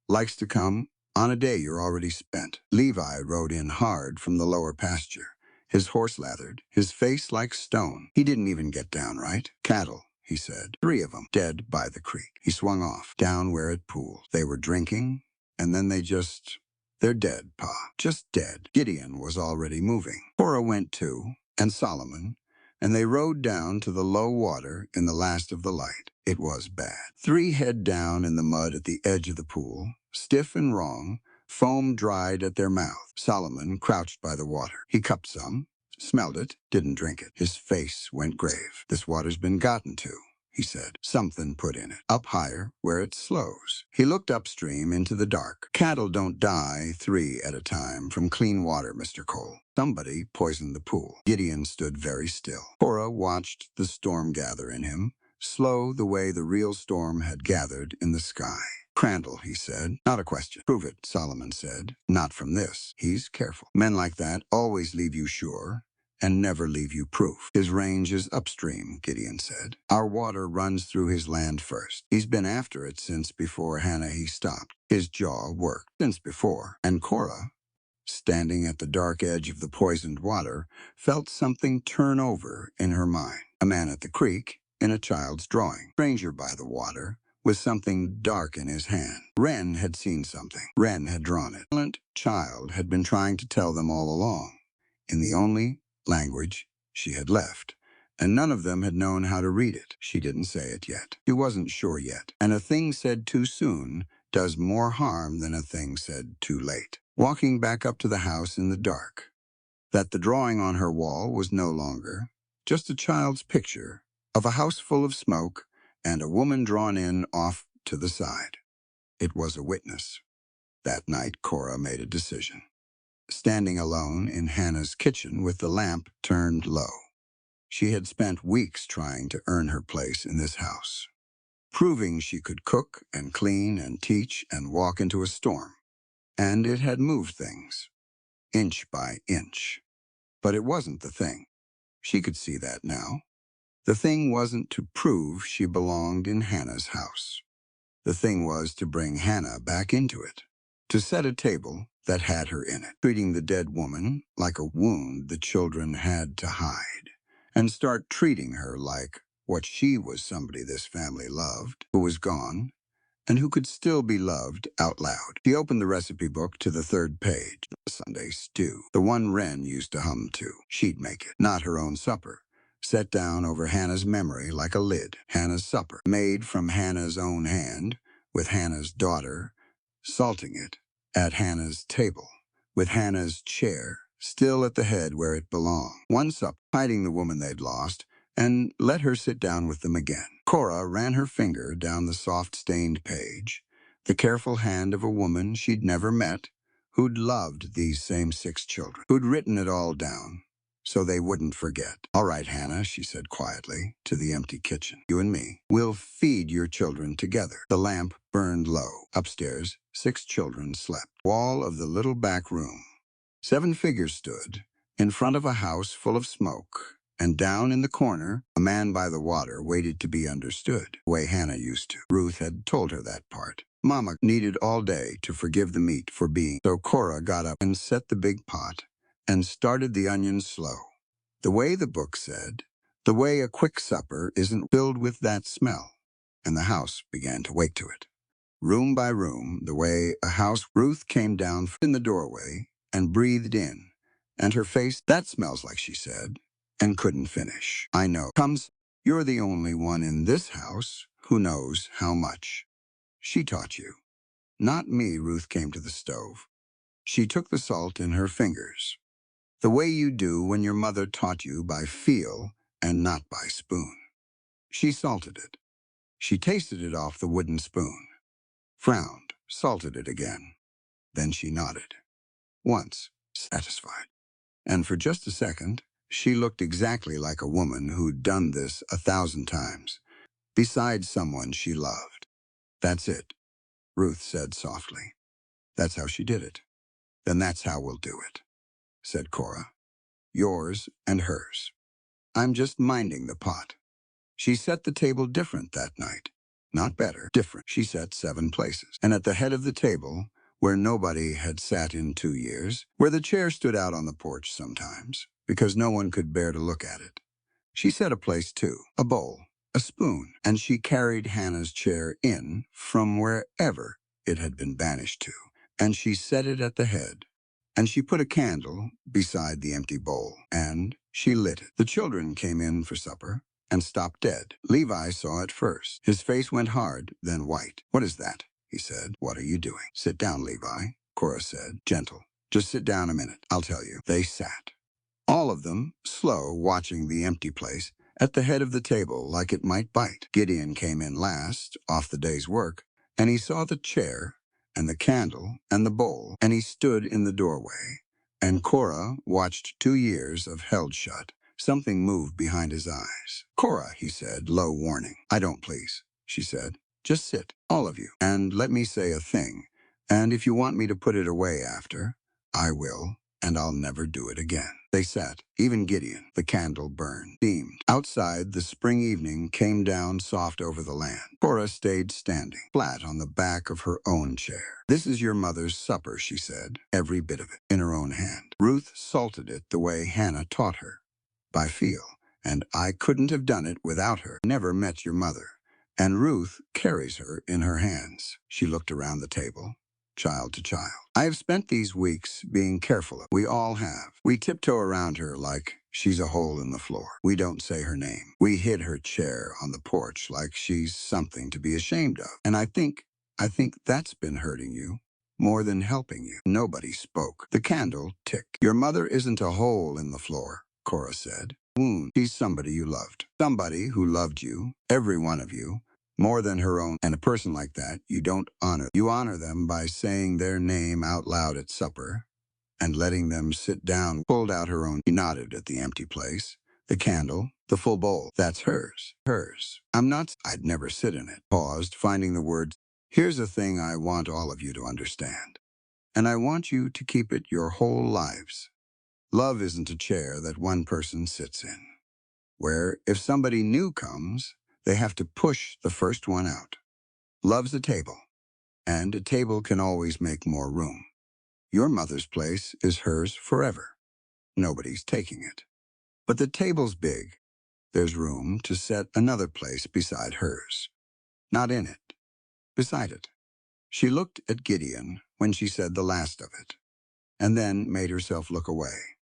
likes to come on a day you're already spent. Levi rode in hard from the lower pasture. His horse lathered, his face like stone. He didn't even get down right. Cattle, he said. 3 of them, dead by the creek. He swung off, down where it pooled. They were drinking, and then they're dead, Pa. Just dead. Gideon was already moving. Cora went too, and Solomon, and they rode down to the low water in the last of the light. It was bad. 3 head down in the mud at the edge of the pool, stiff and wrong, foam dried at their mouth. Solomon crouched by the water. He cupped some, smelled it, didn't drink it. His face went grave. This water's been gotten to, he said. Something put in it. Up higher, where it slows. He looked upstream into the dark. Cattle don't die 3 at a time from clean water, Mr. Cole. Somebody poisoned the pool. Gideon stood very still. Cora watched the storm gather in him, slow the way the real storm had gathered in the sky. Crandall, he said. Not a question. Prove it, Solomon said. Not from this. He's careful. Men like that always leave you sure and never leave you proof. His range is upstream, Gideon said. Our water runs through his land first. He's been after it since before Hannah he stopped. His jaw worked since before. And Cora, standing at the dark edge of the poisoned water, felt something turn over in her mind. A man at the creek, in a child's drawing. Stranger by the water, with something dark in his hand. Wren had seen something. Wren had drawn it. The silent child had been trying to tell them all along, in the only language she had left, and none of them had known how to read it. She didn't say it yet. She wasn't sure yet. And a thing said too soon does more harm than a thing said too late. Walking back up to the house in the dark, that the drawing on her wall was no longer just a child's picture of a house full of smoke and a woman drawn in off to the side. It was a witness. That night, Cora made a decision. Standing alone in Hannah's kitchen with the lamp turned low. She had spent weeks trying to earn her place in this house. proving she could cook and clean and teach and walk into a storm. And it had moved things, inch by inch. But it wasn't the thing. She could see that now. The thing wasn't to prove she belonged in Hannah's house. The thing was to bring Hannah back into it, to set a table that had her in it, treating the dead woman like a wound the children had to hide, and start treating her like what she was, somebody this family loved, who was gone, and who could still be loved out loud. She opened the recipe book to the 3rd page. Sunday stew, the one Wren used to hum to. She'd make it, not her own supper. Set down over Hannah's memory like a lid. Hannah's supper, made from Hannah's own hand, with Hannah's daughter, salting it, at Hannah's table, with Hannah's chair, still at the head where it belonged. One supper, hiding the woman they'd lost, and let her sit down with them again. Cora ran her finger down the soft-stained page, the careful hand of a woman she'd never met, who'd loved these same 6 children, who'd written it all down, so they wouldn't forget. All right, Hannah, she said quietly to the empty kitchen. You and me, we'll feed your children together. The lamp burned low. Upstairs, 6 children slept. Wall of the little back room. 7 figures stood in front of a house full of smoke, and down in the corner, a man by the water waited to be understood, the way Hannah used to. Ruth had told her that part. Mama needed all day to forgive the meat for being. So Cora got up and set the big pot and started the onions slow. The way the book said, the way a quick supper isn't filled with that smell. And the house began to wake to it. Room by room, the way a house. Ruth came down in the doorway and breathed in, and her face, that smells like, she said, and couldn't finish. I know. Comes, you're the only one in this house who knows how much. She taught you. Not me. Ruth came to the stove. She took the salt in her fingers, the way you do when your mother taught you by feel and not by spoon. She salted it. She tasted it off the wooden spoon, frowned, salted it again. Then she nodded. Once, satisfied. And for just a second, she looked exactly like a woman who'd done this 1,000 times, beside someone she loved. That's it, Ruth said softly. That's how she did it. Then that's how we'll do it, said Cora. Yours and hers. I'm just minding the pot. She set the table different that night. Not better, different. She set 7 places. And at the head of the table, where nobody had sat in 2 years, where the chair stood out on the porch sometimes, because no one could bear to look at it, she set a place too, a bowl, a spoon, and she carried Hannah's chair in from wherever it had been banished to, and she set it at the head. And she put a candle beside the empty bowl, and she lit it. The children came in for supper and stopped dead. Levi saw it first. His face went hard, then white. What is that? He said. What are you doing? Sit down, Levi, Cora said, gentle. Just sit down a minute. I'll tell you. They sat. All of them, slow, watching the empty place, at the head of the table like it might bite. Gideon came in last, off the day's work, and he saw the chair and the candle and the bowl, and he stood in the doorway. And Cora watched 2 years of held shut. Something moved behind his eyes. Cora, he said, low warning. I don't, please, she said. Just sit, all of you, and let me say a thing. And if you want me to put it away after, I will, and I'll never do it again. They sat, even Gideon. The candle burned, beamed. Outside, the spring evening came down soft over the land. Cora stayed standing, flat on the back of her own chair. This is your mother's supper, she said, every bit of it, in her own hand. Ruth salted it the way Hannah taught her, by feel, and I couldn't have done it without her. Never met your mother. And Ruth carries her in her hands. She looked around the table, child to child. I have spent these weeks being careful. We all have. We tiptoe around her like she's a hole in the floor. We don't say her name. We hid her chair on the porch like she's something to be ashamed of. And I think that's been hurting you more than helping you. Nobody spoke. The candle ticked. Your mother isn't a hole in the floor, Cora said. Wound. She's somebody you loved. Somebody who loved you, every one of you, more than her own. And a person like that, you don't honor. You honor them by saying their name out loud at supper and letting them sit down. Pulled out her own. She nodded at the empty place, the candle, The full bowl. That's hers. Hers. I'm not. I'd never sit in it. Paused, finding the words. Here's a thing I want all of you to understand. And I want you to keep it your whole lives. Love isn't a chair that one person sits in, where if somebody new comes, they have to push the first one out. Love's a table, and a table can always make more room. Your mother's place is hers forever. Nobody's taking it. But the table's big. There's room to set another place beside hers. Not in it, beside it. She looked at Gideon when she said the last of it, and then made herself look away,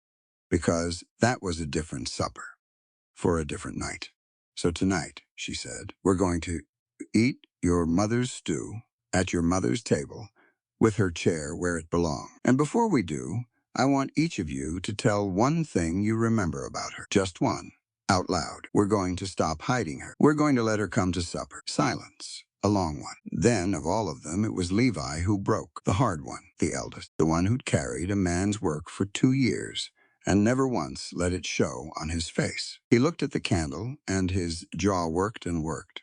because that was a different supper, for a different night. So tonight, she said, we're going to eat your mother's stew at your mother's table with her chair where it belongs. And before we do, I want each of you to tell one thing you remember about her. Just one. Out loud. We're going to stop hiding her. We're going to let her come to supper. Silence. A long one. Then, of all of them, it was Levi who broke. The hard one. The eldest. The one who'd carried a man's work for 2 years and never once let it show on his face. He looked at the candle, and his jaw worked and worked.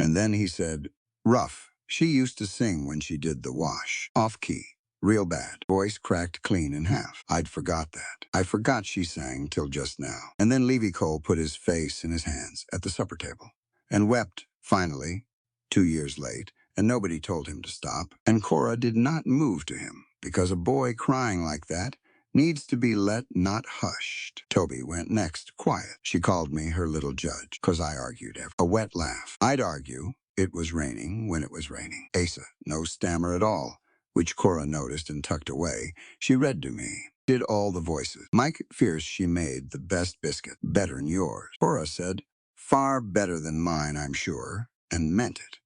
And then he said, rough. She used to sing when she did the wash. Off key. Real bad. Voice cracked clean in half. I'd forgot that. I forgot she sang till just now. And then Levy Cole put his face in his hands at the supper table and wept, finally, 2 years late, and nobody told him to stop. And Cora did not move to him, because a boy crying like that needs to be let, not hushed. Toby went next, quiet. She called me her little judge, 'cause I argued. A wet laugh. I'd argue it was raining when it was raining. Asa, no stammer at all, which Cora noticed and tucked away. She read to me. Did all the voices. Mike fears she made the best biscuit, better'n yours. Cora said, far better than mine, I'm sure, and meant it.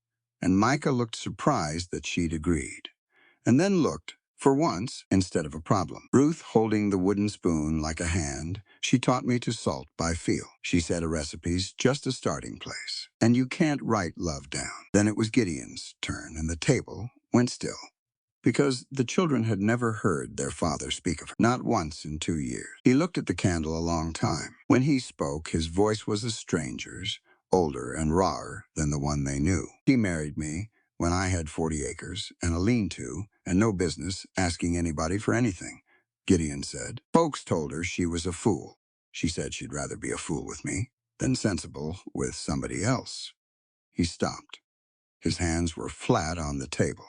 And Micah looked surprised that she'd agreed, and then looked, for once, instead of a problem. Ruth holding the wooden spoon like a hand, she taught me to salt by feel. She said a recipe's just a starting place, and you can't write love down. Then it was Gideon's turn, and the table went still, because the children had never heard their father speak of her, not once in 2 years. He looked at the candle a long time. When he spoke, his voice was a stranger's, older and rawer than the one they knew. She married me when I had 40 acres and a lean-to and no business asking anybody for anything, Gideon said. Folks told her she was a fool. She said she'd rather be a fool with me than sensible with somebody else. He stopped. His hands were flat on the table.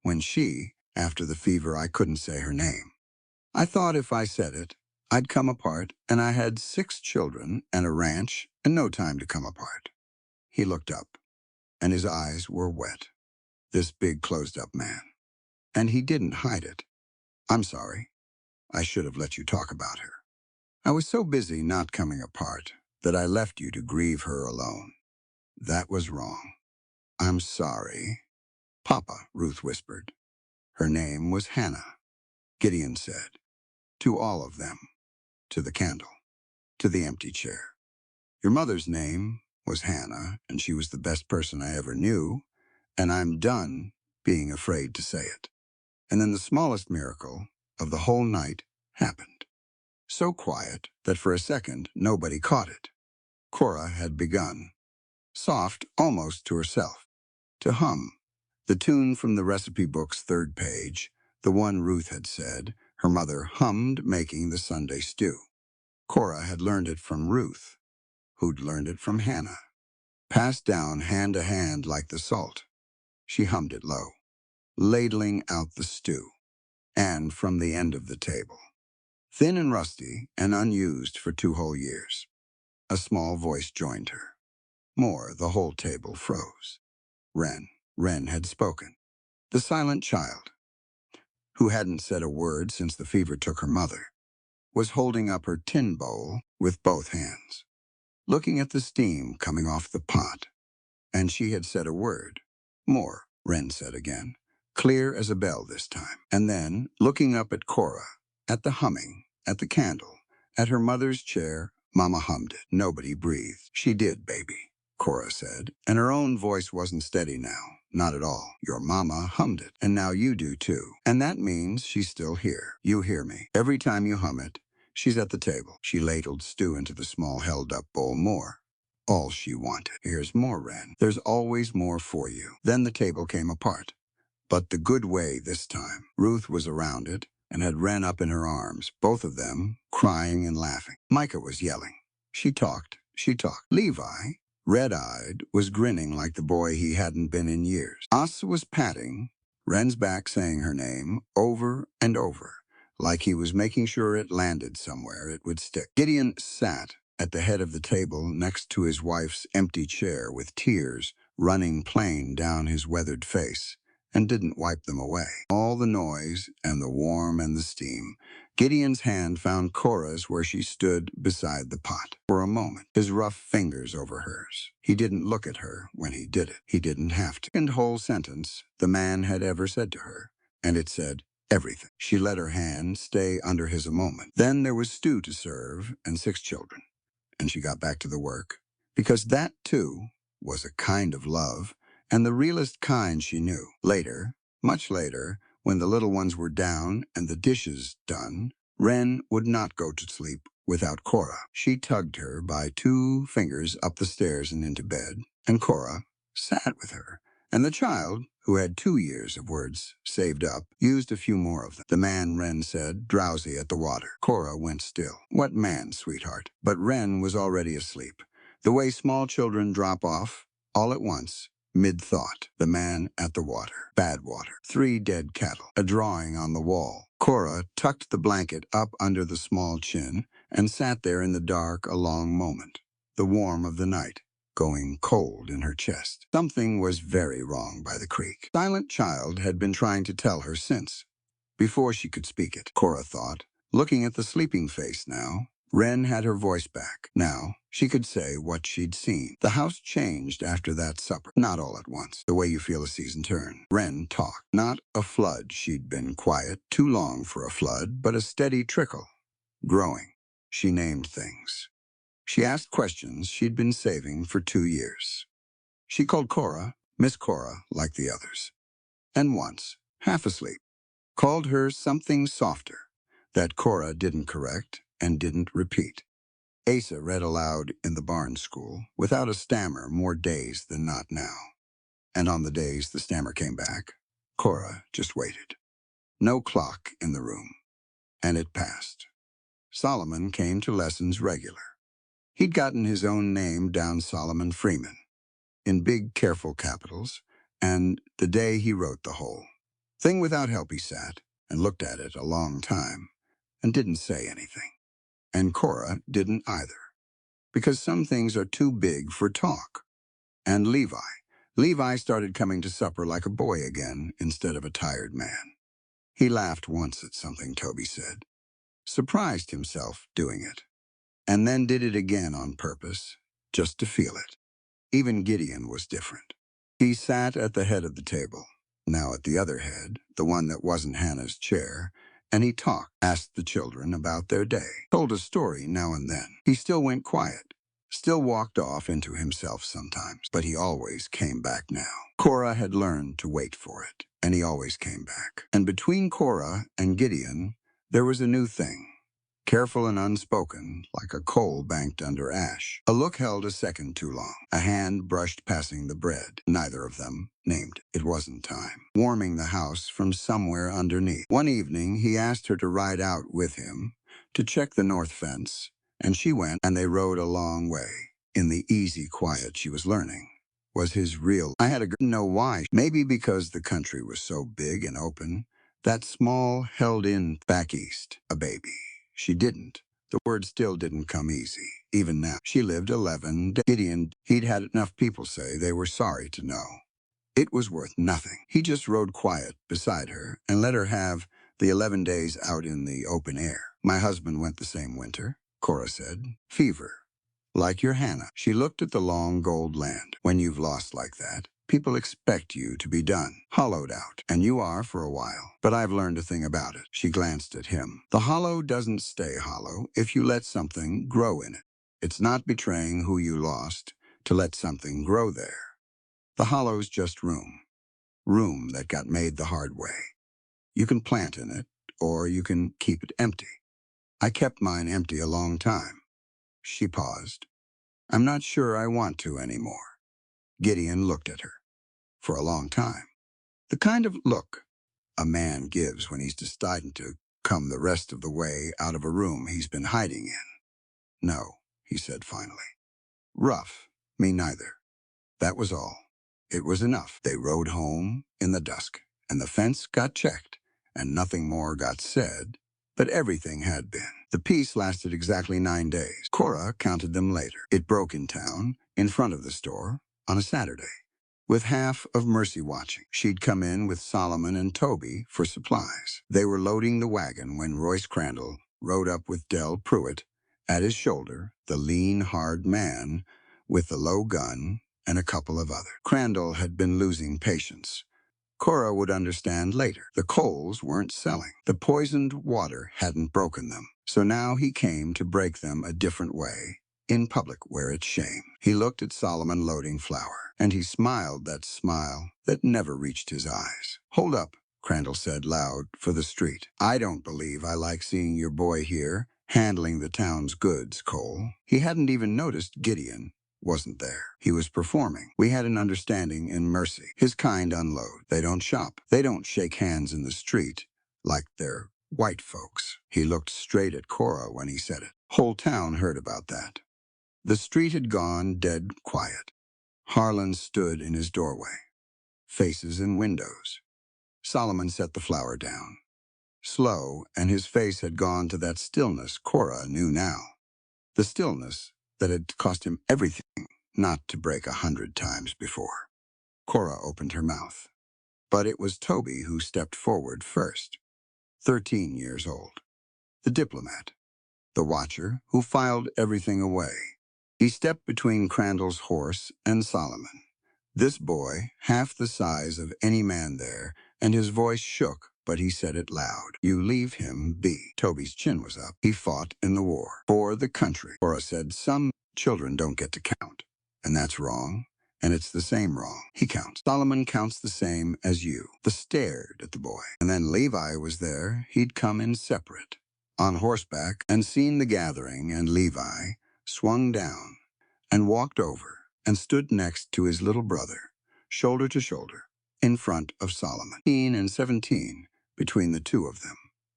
When she, after the fever, I couldn't say her name. I thought if I said it, I'd come apart, and I had 6 children and a ranch and no time to come apart. He looked up, and his eyes were wet, this big closed-up man. And he didn't hide it. I'm sorry. I should have let you talk about her. I was so busy not coming apart that I left you to grieve her alone. That was wrong. I'm sorry. Papa, Ruth whispered. Her name was Hannah, Gideon said. To all of them. To the candle. To the empty chair. Your mother's name was Hannah, and she was the best person I ever knew, and I'm done being afraid to say it. And then the smallest miracle of the whole night happened. So quiet that for a second nobody caught it. Cora had begun, soft almost to herself, to hum. The tune from the recipe book's 3rd page, the one Ruth had said, her mother hummed making the Sunday stew. Cora had learned it from Ruth, who'd learned it from Hannah. Passed down hand to hand like the salt. She hummed it low, ladling out the stew, and from the end of the table. Thin and rusty and unused for 2 whole years. A small voice joined her. More, the whole table froze. Wren had spoken. The silent child, who hadn't said a word since the fever took her mother, was holding up her tin bowl with both hands, looking at the steam coming off the pot. And she had said a word. More, Wren said again, clear as a bell this time. And then, looking up at Cora, at the humming, at the candle, at her mother's chair, Mama hummed it. Nobody breathed. She did, baby, Cora said, and her own voice wasn't steady now. Not at all. Your mama hummed it, and now you do too. And that means she's still here. You hear me. Every time you hum it, She's at the table. She ladled stew into the small held-up bowl. More. All she wanted. Here's more, Wren. There's always more for you. Then the table came apart. But the good way this time. Ruth was around it and had Wren up in her arms, both of them crying and laughing. Micah was yelling. She talked. She talked. Levi, red-eyed, was grinning like the boy he hadn't been in years. Asa was patting Wren's back, saying her name over and over, like he was making sure it landed somewhere it would stick. Gideon sat at the head of the table next to his wife's empty chair with tears running plain down his weathered face, and didn't wipe them away. All the noise and the warmth and the steam. Gideon's hand found Cora's where she stood beside the pot. For a moment, his rough fingers over hers. He didn't look at her when he did it. He didn't have to. And whole sentence the man had ever said to her, and it said everything. She let her hand stay under his a moment. Then there was stew to serve and 6 children, and she got back to the work, because that, too, was a kind of love, and the realest kind she knew. Later, much later, when the little ones were down and the dishes done, Wren would not go to sleep without Cora. She tugged her by 2 fingers up the stairs and into bed, and Cora sat with her. And the child, who had 2 years of words saved up, used a few more of them. The man, Wren said, drowsy at the water. Cora went still. What man, sweetheart? But Wren was already asleep. The way small children drop off, all at once, mid-thought. The man at the water. Bad water. 3 dead cattle. A drawing on the wall. Cora tucked the blanket up under the small chin and sat there in the dark a long moment. The warmth of the night going cold in her chest. Something was very wrong by the creek. Silent child had been trying to tell her since, before she could speak it, Cora thought. Looking at the sleeping face now, Wren had her voice back. Now, she could say what she'd seen. The house changed after that supper. Not all at once, the way you feel a season turn. Wren talked. Not a flood. She'd been quiet, too long for a flood, but a steady trickle. Growing. She named things. She asked questions she'd been saving for 2 years. She called Cora Miss Cora like the others. And once, half asleep, called her something softer that Cora didn't correct and didn't repeat. Asa read aloud in the barn school without a stammer more days than not now. And on the days the stammer came back, Cora just waited. No clock in the room. And it passed. Solomon came to lessons regular. He'd gotten his own name down, Solomon Freeman, in big, careful capitals, and the day he wrote the whole thing without help, he sat and looked at it a long time and didn't say anything. And Cora didn't either, because some things are too big for talk. And Levi started coming to supper like a boy again instead of a tired man. He laughed once at something Toby said, surprised himself doing it, and then did it again on purpose, just to feel it. Even Gideon was different. He sat at the head of the table, now at the other head, the one that wasn't Hannah's chair, and he talked, asked the children about their day, told a story now and then. He still went quiet, still walked off into himself sometimes, but he always came back now. Cora had learned to wait for it, and he always came back. And between Cora and Gideon, there was a new thing. Careful and unspoken, like a coal banked under ash. A look held a second too long. A hand brushed passing the bread. Neither of them named it. It wasn't time. Warming the house from somewhere underneath. One evening, he asked her to ride out with him to check the north fence, and she went, and they rode a long way. In the easy quiet she was learning was his real. I had to know why. Maybe because the country was so big and open. That small held in back east, a baby. She didn't. The word still didn't come easy, even now. She lived 11 days. Gideon, he'd had enough people say they were sorry to know. It was worth nothing. He just rode quiet beside her and let her have the 11 days out in the open air. My husband went the same winter, Cora said. Fever. Like your Hannah. She looked at the long gold land. When you've lost like that, people expect you to be done, hollowed out, and you are for a while. But I've learned a thing about it. She glanced at him. The hollow doesn't stay hollow if you let something grow in it. It's not betraying who you lost to let something grow there. The hollow's just room. Room that got made the hard way. You can plant in it, or you can keep it empty. I kept mine empty a long time. She paused. I'm not sure I want to anymore. Gideon looked at her. For a long time. The kind of look a man gives when he's deciding to come the rest of the way out of a room he's been hiding in. No, he said finally. Rough, me neither. That was all. It was enough. They rode home in the dusk, and the fence got checked, and nothing more got said, but everything had been. The peace lasted exactly 9 days. Cora counted them later. It broke in town, in front of the store, on a Saturday. With half of Mercy watching, she'd come in with Solomon and Toby for supplies. They were loading the wagon when Royce Crandall rode up with Del Pruitt at his shoulder, the lean, hard man with the low gun and a couple of others. Crandall had been losing patience. Cora would understand later. The coals weren't selling. The poisoned water hadn't broken them. So now he came to break them a different way, in public where it's shame. He looked at Solomon loading flour, and he smiled that smile that never reached his eyes. Hold up, Crandall said loud for the street. I don't believe I like seeing your boy here, handling the town's goods, Cole. He hadn't even noticed Gideon wasn't there. He was performing. We had an understanding in Mercy. His kind unload. They don't shop. They don't shake hands in the street like they're white folks. He looked straight at Cora when he said it. Whole town heard about that. The street had gone dead quiet. Harlan stood in his doorway. Faces in windows. Solomon set the flour down. Slow, and his face had gone to that stillness Cora knew now. The stillness that had cost him everything not to break 100 times before. Cora opened her mouth. But it was Toby who stepped forward first. 13 years old. The diplomat. The watcher who filed everything away. He stepped between Crandall's horse and Solomon. This boy, half the size of any man there, and his voice shook, but he said it loud. You leave him be. Toby's chin was up. He fought in the war. For the country. Cora said some children don't get to count. And that's wrong. And it's the same wrong. He counts. Solomon counts the same as you. The stared at the boy. And then Levi was there. He'd come in separate, on horseback, and seen the gathering, and Levi swung down and walked over and stood next to his little brother, shoulder to shoulder, in front of Solomon. 18 and 17, between the two of them,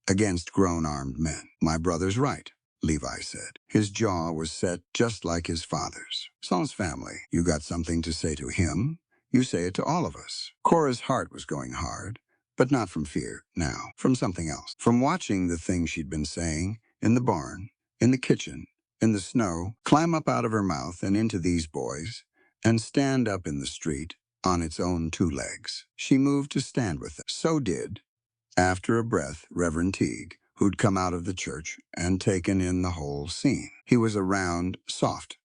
against grown armed men. My brother's right, Levi said. His jaw was set just like his father's. Saul's family, you got something to say to him, you say it to all of us. Cora's heart was going hard, but not from fear now, from something else. From watching the things she'd been saying, in the barn, in the kitchen, in the snow, climb up out of her mouth and into these boys, and stand up in the street on its own 2 legs. She moved to stand with them. So did, after a breath, Reverend Teague, who'd come out of the church and taken in the whole scene. He was a round, soft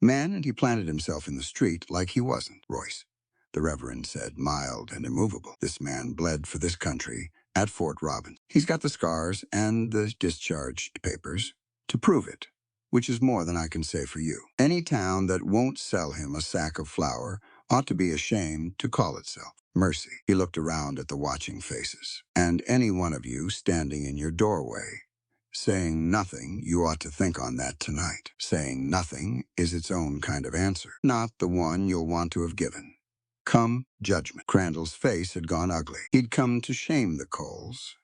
man, and he planted himself in the street like he wasn't. Royce, the Reverend said, mild and immovable. This man bled for this country at Fort Robbins. He's got the scars and the discharged papers to prove it, which is more than I can say for you. Any town that won't sell him a sack of flour ought to be ashamed to call itself Mercy. He looked around at the watching faces. And any one of you standing in your doorway, saying nothing, you ought to think on that tonight. Saying nothing is its own kind of answer, not the one you'll want to have given. Come judgment. Crandall's face had gone ugly. He'd come to shame the Coles,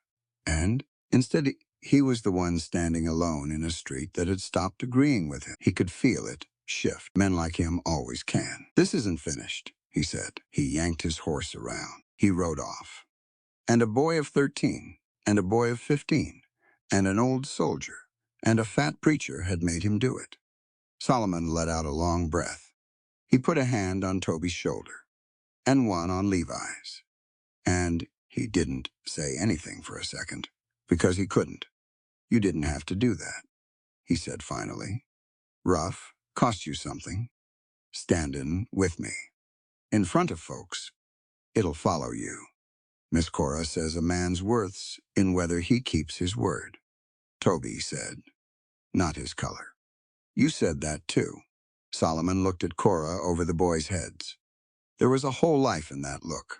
and instead he was the one standing alone in a street that had stopped agreeing with him. He could feel it shift. Men like him always can. This isn't finished, he said. He yanked his horse around. He rode off. And a boy of 13, and a boy of 15, and an old soldier, and a fat preacher had made him do it. Solomon let out a long breath. He put a hand on Toby's shoulder, and one on Levi's. And he didn't say anything for a second, because he couldn't. You didn't have to do that, he said finally. Rough, cost you something. Standin' with me. In front of folks, it'll follow you. Miss Cora says a man's worth's in whether he keeps his word. Toby said, not his color. You said that too. Solomon looked at Cora over the boys' heads. There was a whole life in that look.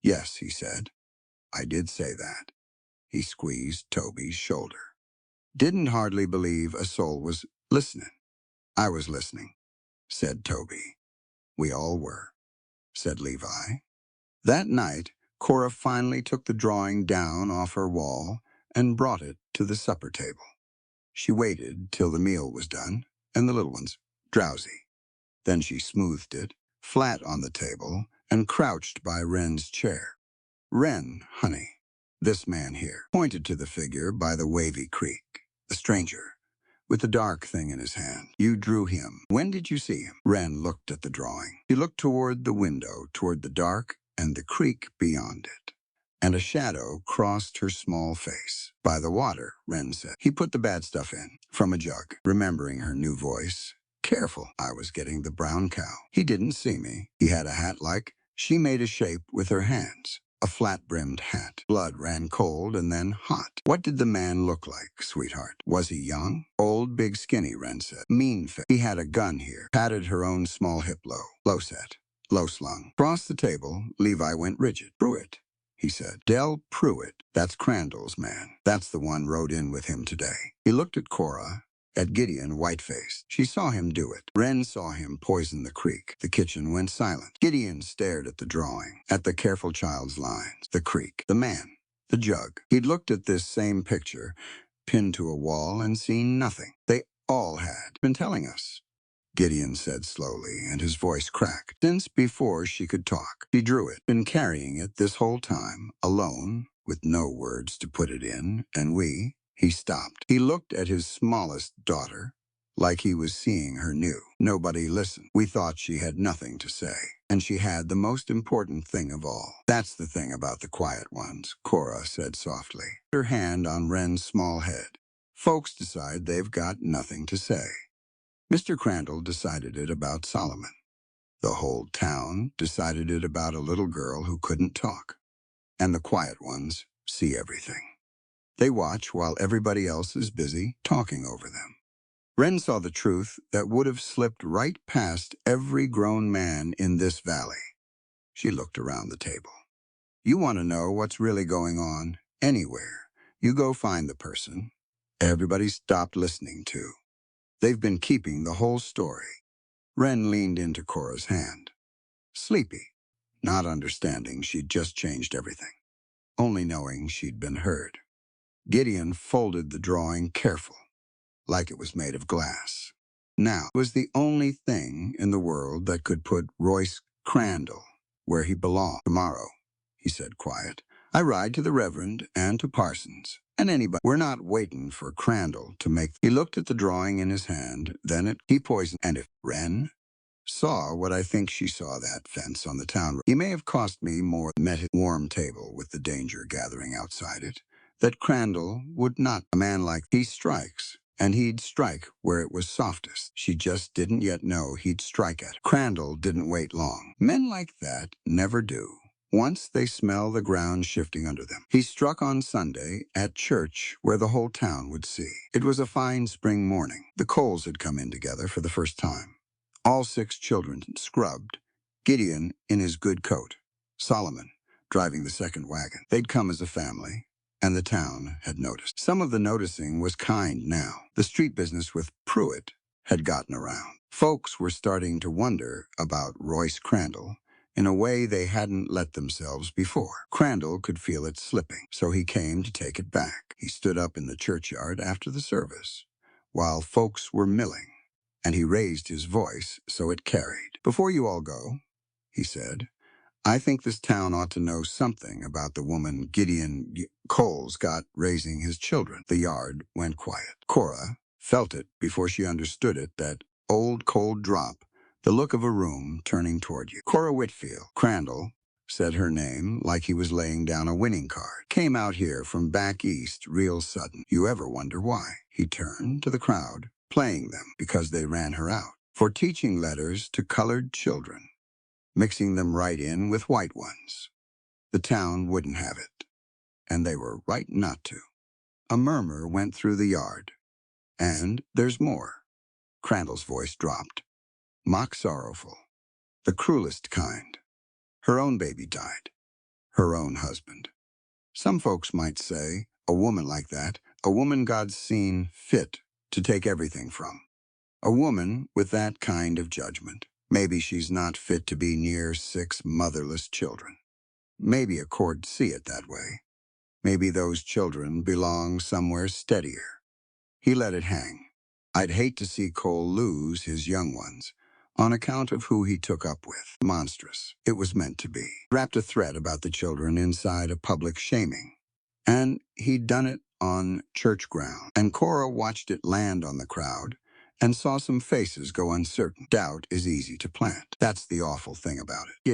Yes, he said. I did say that. He squeezed Toby's shoulder. didn't hardly believe a soul was listening. I was listening, said Toby. We all were, said Levi. That night, Cora finally took the drawing down off her wall and brought it to the supper table. She waited till the meal was done and the little ones drowsy. Then she smoothed it flat on the table and crouched by Wren's chair. Wren, honey, this man here, pointed to the figure by the wavy creek, the stranger, with the dark thing in his hand. You drew him. When did you see him? Wren looked at the drawing. He looked toward the window, toward the dark and the creek beyond it. And a shadow crossed her small face. By the water, Wren said. He put the bad stuff in, from a jug, remembering her new voice. Careful, I was getting the brown cow. He didn't see me. He had a hat like. She made a shape with her hands. A flat-brimmed hat. Blood ran cold and then hot. What did the man look like, sweetheart? Was he young? Old, big, skinny, Wren said. Mean face. He had a gun here. Patted her own small hip low. Low set. Low slung. Across the table, Levi went rigid. Pruitt, he said. Del Pruitt. That's Crandall's man. That's the one rode in with him today. He looked at Cora, at Gideon, white-faced. She saw him do it. Wren saw him poison the creek. The kitchen went silent. Gideon stared at the drawing, at the careful child's lines, the creek, the man, the jug. He'd looked at this same picture, pinned to a wall, and seen nothing. They all had been telling us, Gideon said slowly, and his voice cracked. Since before she could talk, she drew it, been carrying it this whole time, alone, with no words to put it in, and we... He stopped. He looked at his smallest daughter, like he was seeing her new. Nobody listened. We thought she had nothing to say. And she had the most important thing of all. That's the thing about the quiet ones, Cora said softly, her hand on Wren's small head. Folks decide they've got nothing to say. Mr. Crandall decided it about Solomon. The whole town decided it about a little girl who couldn't talk. And the quiet ones see everything. They watch while everybody else is busy talking over them. Wren saw the truth that would have slipped right past every grown man in this valley. She looked around the table. You want to know what's really going on anywhere. You go find the person everybody stopped listening to. They've been keeping the whole story. Wren leaned into Cora's hand. Sleepy, not understanding she'd just changed everything, only knowing she'd been heard. Gideon folded the drawing careful, like it was made of glass. Now, it was the only thing in the world that could put Royce Crandall where he belonged. Tomorrow, he said quiet, I ride to the Reverend and to Parsons, and anybody. We're not waiting for Crandall to make... He looked at the drawing in his hand, then at he poisoned. And if Wren saw what I think she saw, that fence on the town road, he may have cost me more. Met his warm table with the danger gathering outside it. That Crandall would not. A man like he strikes, and he'd strike where it was softest. She just didn't yet know he'd strike at. Crandall didn't wait long. Men like that never do. Once they smell the ground shifting under them. He struck on Sunday at church where the whole town would see. It was a fine spring morning. The Coles had come in together for the first time. All 6 children scrubbed. Gideon in his good coat. Solomon driving the second wagon. They'd come as a family. And the town had noticed. Some of the noticing was kind now. The street business with Pruitt had gotten around. Folks were starting to wonder about Royce Crandall in a way they hadn't let themselves before. Crandall could feel it slipping, so he came to take it back. He stood up in the churchyard after the service, while folks were milling, and he raised his voice so it carried. Before you all go, he said, I think this town ought to know something about the woman Gideon Coles got raising his children. The yard went quiet. Cora felt it before she understood it, that old cold drop, the look of a room turning toward you. Cora Whitfield. Crandall said her name like he was laying down a winning card. Came out here from back east real sudden. You ever wonder why? He turned to the crowd, playing them because they ran her out. For teaching letters to colored children, mixing them right in with white ones. The town wouldn't have it, and they were right not to. A murmur went through the yard. And there's more. Crandall's voice dropped. Mock sorrowful. The cruelest kind. Her own baby died. Her own husband. Some folks might say, a woman like that, A woman God's seen fit to take everything from. A woman with that kind of judgment. Maybe she's not fit to be near 6 motherless children. Maybe a court'd see it that way. Maybe those children belong somewhere steadier. He let it hang. I'd hate to see Cole lose his young ones on account of who he took up with. Monstrous. It was meant to be. Wrapped a threat about the children inside a public shaming. And he'd done it on church ground. And Cora watched it land on the crowd and saw some faces go uncertain. Doubt is easy to plant. That's the awful thing about it.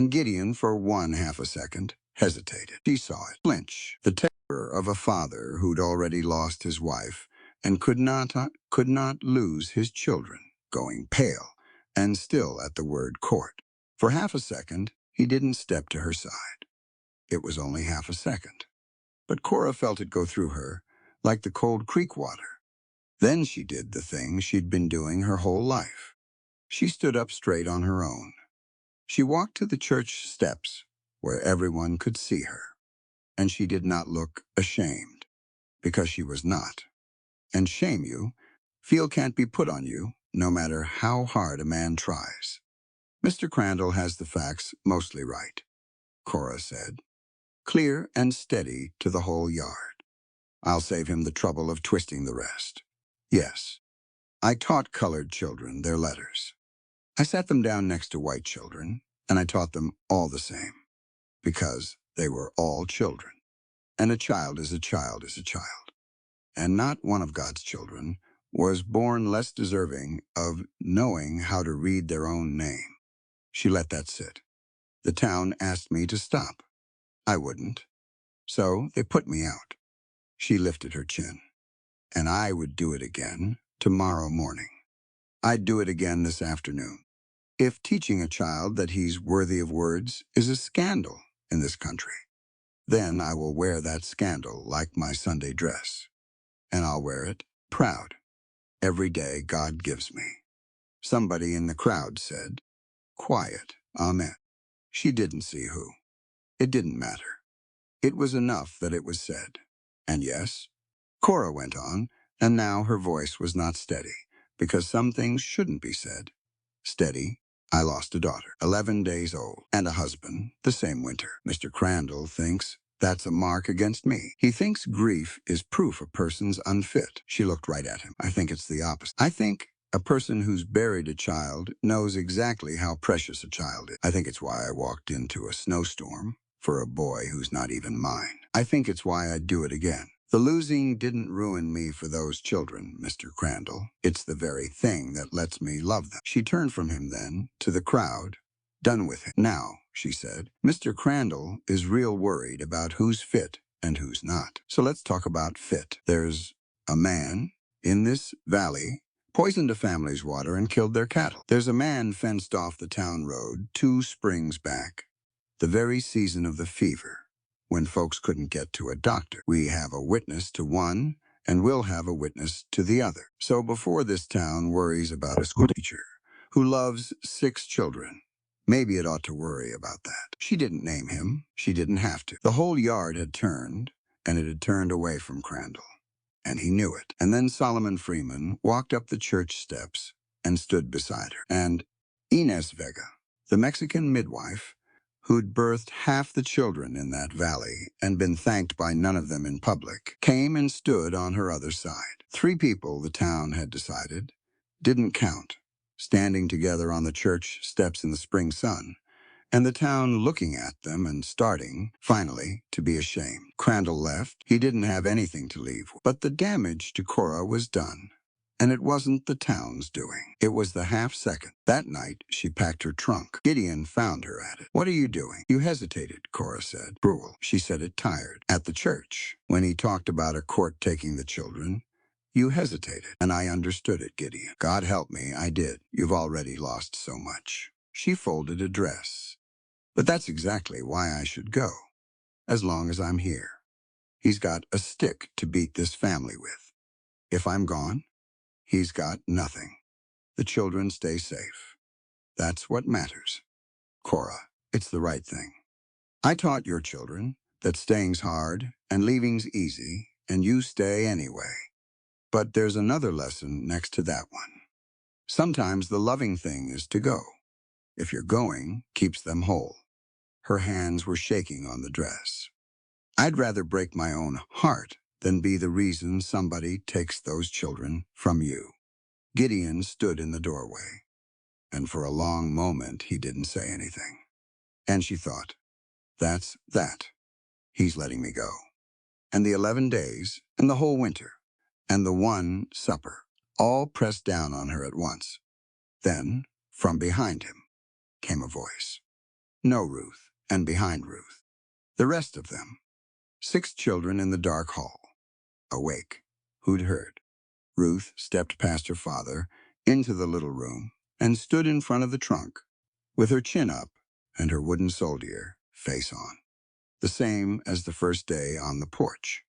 Gideon, for 1/2 a second, hesitated. She saw it. Flinch. The terror of a father who'd already lost his wife and could not lose his children, going pale and still at the word court. For 1/2 a second, he didn't step to her side. It was only 1/2 a second. But Cora felt it go through her like the cold creek water. Then she did the thing she'd been doing her whole life. She stood up straight on her own. She walked to the church steps where everyone could see her. And she did not look ashamed, because she was not. And feel can't be put on you, no matter how hard a man tries. Mr. Crandall has the facts mostly right, Cora said, clear and steady to the whole yard. I'll save him the trouble of twisting the rest. Yes, I taught colored children their letters. I sat them down next to white children, and I taught them all the same, because they were all children. And a child is a child is a child. And not one of God's children was born less deserving of knowing how to read their own name. She let that sit. The town asked me to stop. I wouldn't. So they put me out. She lifted her chin. And I would do it again tomorrow morning. I'd do it again this afternoon. If teaching a child that he's worthy of words is a scandal in this country, then I will wear that scandal like my Sunday dress. And I'll wear it proud every day God gives me. Somebody in the crowd said, quiet, amen. She didn't see who. It didn't matter. It was enough that it was said. And yes, Cora went on, and now her voice was not steady, because some things shouldn't be said. Steady, I lost a daughter, 11 days old, and a husband the same winter. Mr. Crandall thinks that's a mark against me. He thinks grief is proof a person's unfit. She looked right at him. I think it's the opposite. I think a person who's buried a child knows exactly how precious a child is. I think it's why I walked into a snowstorm for a boy who's not even mine. I think it's why I'd do it again. The losing didn't ruin me for those children, Mr. Crandall. It's the very thing that lets me love them. She turned from him then to the crowd. Done with him. Now, she said, Mr. Crandall is real worried about who's fit and who's not. So let's talk about fit. There's a man in this valley poisoned a family's water and killed their cattle. There's a man fenced off the town road 2 springs back, the very season of the fever, when folks couldn't get to a doctor. We have a witness to one, and we'll have a witness to the other. So before this town worries about a school teacher who loves 6 children, maybe it ought to worry about that. She didn't name him. She didn't have to. The whole yard had turned, and it had turned away from Crandall. And he knew it. And then Solomon Freeman walked up the church steps and stood beside her. And Inez Vega, the Mexican midwife, who'd birthed half the children in that valley and been thanked by none of them in public, came and stood on her other side. 3 people, the town had decided, didn't count, standing together on the church steps in the spring sun, and the town looking at them and starting, finally, to be ashamed. Crandall left. He didn't have anything to leave. But the damage to Cora was done. And it wasn't the town's doing. It was the half-second. That night, she packed her trunk. Gideon found her at it. What are you doing? You hesitated, Cora said. Cruel. She said it tired. At the church, when he talked about a court taking the children, you hesitated. And I understood it, Gideon. God help me, I did. You've already lost so much. She folded a dress. But that's exactly why I should go, as long as I'm here. He's got a stick to beat this family with. If I'm gone, he's got nothing. The children stay safe. That's what matters. Cora, it's the right thing. I taught your children that staying's hard and leaving's easy, and you stay anyway. But there's another lesson next to that one. Sometimes the loving thing is to go. If you're going, keeps them whole. Her hands were shaking on the dress. I'd rather break my own heart than be the reason somebody takes those children from you. Gideon stood in the doorway, and for a long moment he didn't say anything. And she thought, that's that. He's letting me go. And the 11 days, and the whole winter, and the one supper, all pressed down on her at once. Then, from behind him, came a voice. No Ruth, and behind Ruth, the rest of them. 6 children in the dark hall, awake, who'd heard. Ruth stepped past her father into the little room and stood in front of the trunk, with her chin up and her wooden soldier face on. The same as the first day on the porch.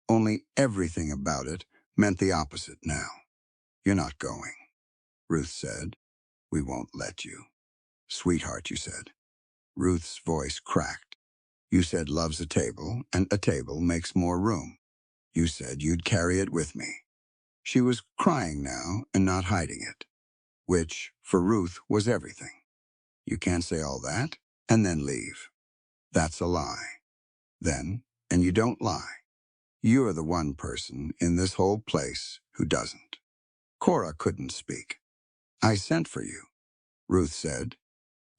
Only everything about it meant the opposite now. You're not going, Ruth said. We won't let you. Sweetheart, you said. Ruth's voice cracked. You said love's a table, and a table makes more room. You said you'd carry it with me. She was crying now and not hiding it, which, for Ruth, was everything. You can't say all that and then leave. That's a lie. Then, and you don't lie. You're the one person in this whole place who doesn't. Cora couldn't speak. I sent for you, Ruth said,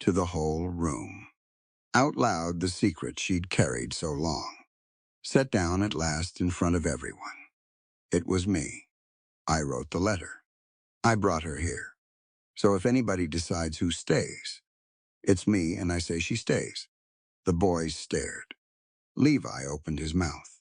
to the whole room. Out loud the secret she'd carried so long. Set down at last in front of everyone. It was me. I wrote the letter. I brought her here. So if anybody decides who stays, it's me, and I say she stays. The boys stared. Levi opened his mouth,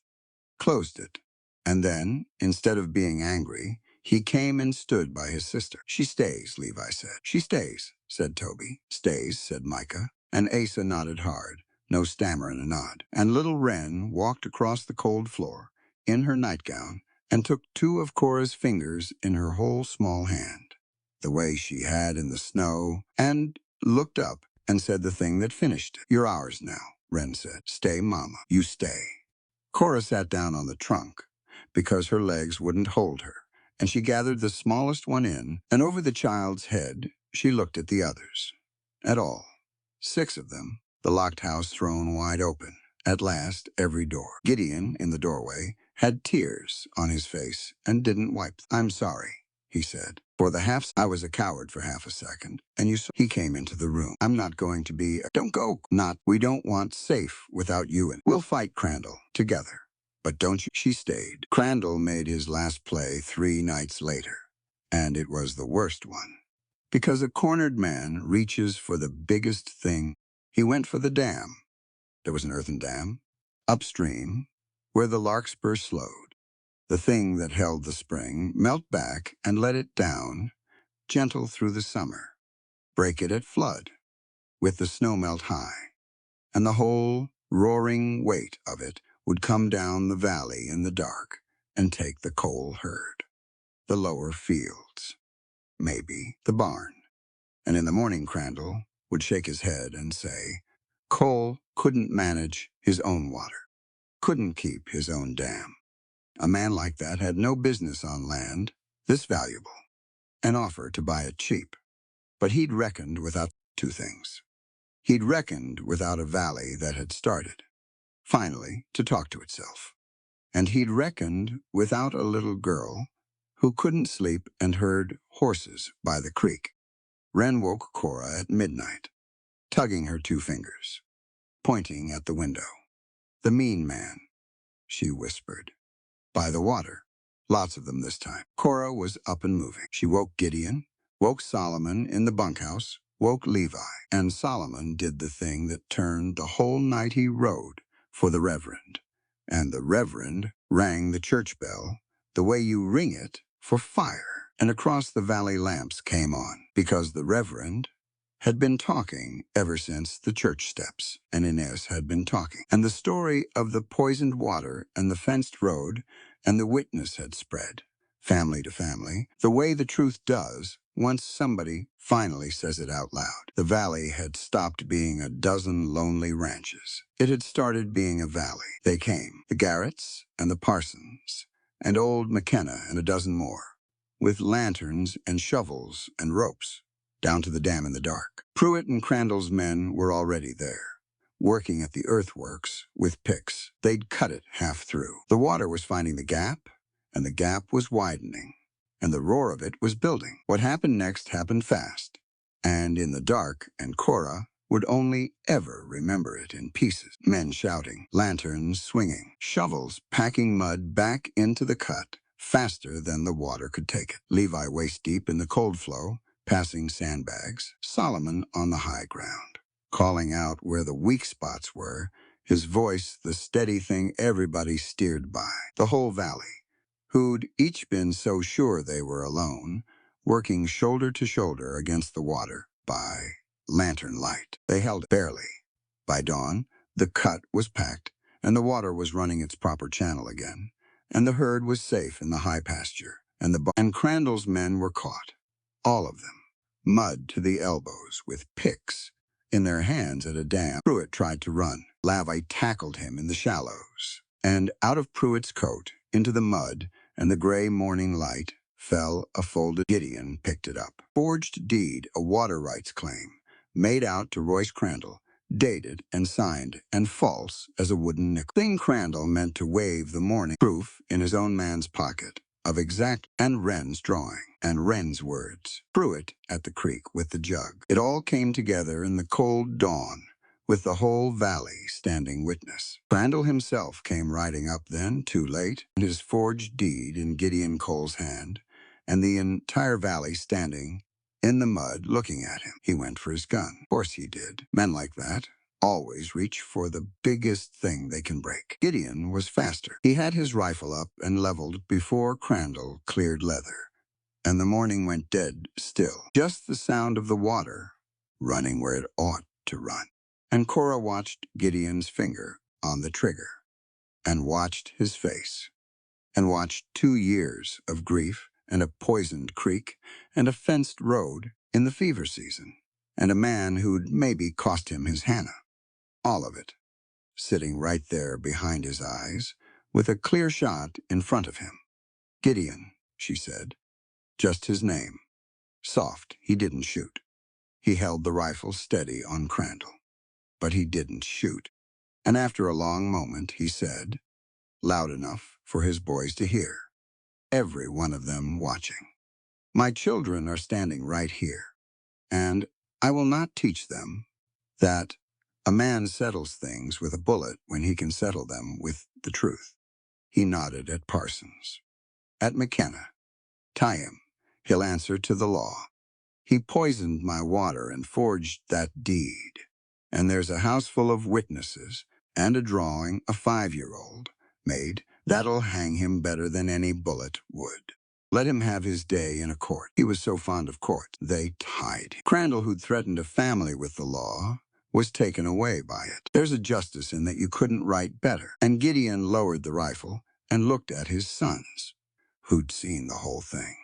closed it, and then, instead of being angry, he came and stood by his sister. She stays, Levi said. She stays, said Toby. Stays, said Micah, and Asa nodded hard, no stammer in a nod. And little Wren walked across the cold floor, in her nightgown, and took 2 of Cora's fingers in her whole small hand, the way she had in the snow, and looked up and said the thing that finished it. You're ours now, Wren said. Stay, Mama. You stay. Cora sat down on the trunk because her legs wouldn't hold her, and she gathered the smallest one in, and over the child's head she looked at the others. At all. 6 of them, the locked house thrown wide open. At last, every door. Gideon, in the doorway, had tears on his face and didn't wipe them. I'm sorry, he said. For the I was a coward for half a second, and you saw he came into the room. I'm not going to be don't go. Not, we don't want safe without you in. We'll fight Crandall together. But don't you? She stayed. Crandall made his last play 3 nights later, and it was the worst one. Because a cornered man reaches for the biggest thing. He went for the dam. There was an earthen dam, upstream, where the larkspur slowed. The thing that held the spring melt back and let it down, gentle through the summer. Break it at flood, with the snowmelt high. And the whole roaring weight of it would come down the valley in the dark and take the coal herd. The lower fields, maybe the barn. And in the morning Crandall would shake his head and say, Cole couldn't manage his own water, couldn't keep his own dam. A man like that had no business on land this valuable, and offer to buy it cheap. But he'd reckoned without 2 things. He'd reckoned without a valley that had started, finally, to talk to itself. And he'd reckoned without a little girl who couldn't sleep and heard horses by the creek. Wren woke Cora at midnight, tugging her 2 fingers, pointing at the window. The mean man, she whispered. By the water. Lots of them this time. Cora was up and moving. She woke Gideon, woke Solomon in the bunkhouse, woke Levi, and Solomon did the thing that turned the whole night he rode for the Reverend. And the Reverend rang the church bell the way you ring it for fire. And across the valley lamps came on, because the Reverend had been talking ever since the church steps, and Inez had been talking. And the story of the poisoned water and the fenced road and the witness had spread. family to family, the way the truth does once somebody finally says it out loud. The valley had stopped being a dozen lonely ranches. It had started being a valley. They came, the Garretts and the Parsons, and old McKenna and a dozen more, with lanterns and shovels and ropes, down to the dam in the dark. Pruitt and Crandall's men were already there, working at the earthworks with picks. They'd cut it half through. The water was finding the gap, and the gap was widening, and the roar of it was building. What happened next happened fast, and in the dark, and Cora would only ever remember it in pieces. Men shouting, lanterns swinging, shovels packing mud back into the cut faster than the water could take it. Levi waist-deep in the cold flow, passing sandbags, Solomon on the high ground, calling out where the weak spots were, his voice the steady thing everybody steered by. The whole valley, who'd each been so sure they were alone, working shoulder to shoulder against the water by lantern light. They held it barely. By dawn, the cut was packed, and the water was running its proper channel again, and the herd was safe in the high pasture, and Crandall's men were caught, all of them, mud to the elbows, with picks in their hands at a dam. Pruitt tried to run. Levi tackled him in the shallows, and out of Pruitt's coat, into the mud and the gray morning light, fell a folded. Gideon picked it up. Forged deed, a water rights claim, made out to Royce Crandall, dated and signed, and false as a wooden nickel. Thing Crandall meant to wave the morning proof in his own man's pocket of exact, and Wren's drawing, and Wren's words. Pruitt at the creek with the jug. It all came together in the cold dawn, with the whole valley standing witness. Crandall himself came riding up then, too late, and his forged deed in Gideon Cole's hand, and the entire valley standing in the mud looking at him. He went for his gun. Of course he did. Men like that always reach for the biggest thing they can break. Gideon was faster. He had his rifle up and leveled before Crandall cleared leather, and the morning went dead still. Just the sound of the water running where it ought to run. And Cora watched Gideon's finger on the trigger, and watched his face, and watched 2 years of grief, and a poisoned creek, and a fenced road in the fever season, and a man who'd maybe cost him his Hannah. All of it, sitting right there behind his eyes, with a clear shot in front of him. Gideon, she said, just his name. Soft, he didn't shoot. He held the rifle steady on Crandall, but he didn't shoot. And after a long moment, he said, loud enough for his boys to hear, every one of them watching, my children are standing right here, and I will not teach them that a man settles things with a bullet when he can settle them with the truth. He nodded at Parsons. At McKenna. Tie him. He'll answer to the law. He poisoned my water and forged that deed. And there's a house full of witnesses and a drawing a 5-year-old made that'll hang him better than any bullet would. Let him have his day in a court. He was so fond of court. They tied him. Crandall, who'd threatened a family with the law, was taken away by it. There's a justice in that you couldn't write better. And Gideon lowered the rifle and looked at his sons, who'd seen the whole thing.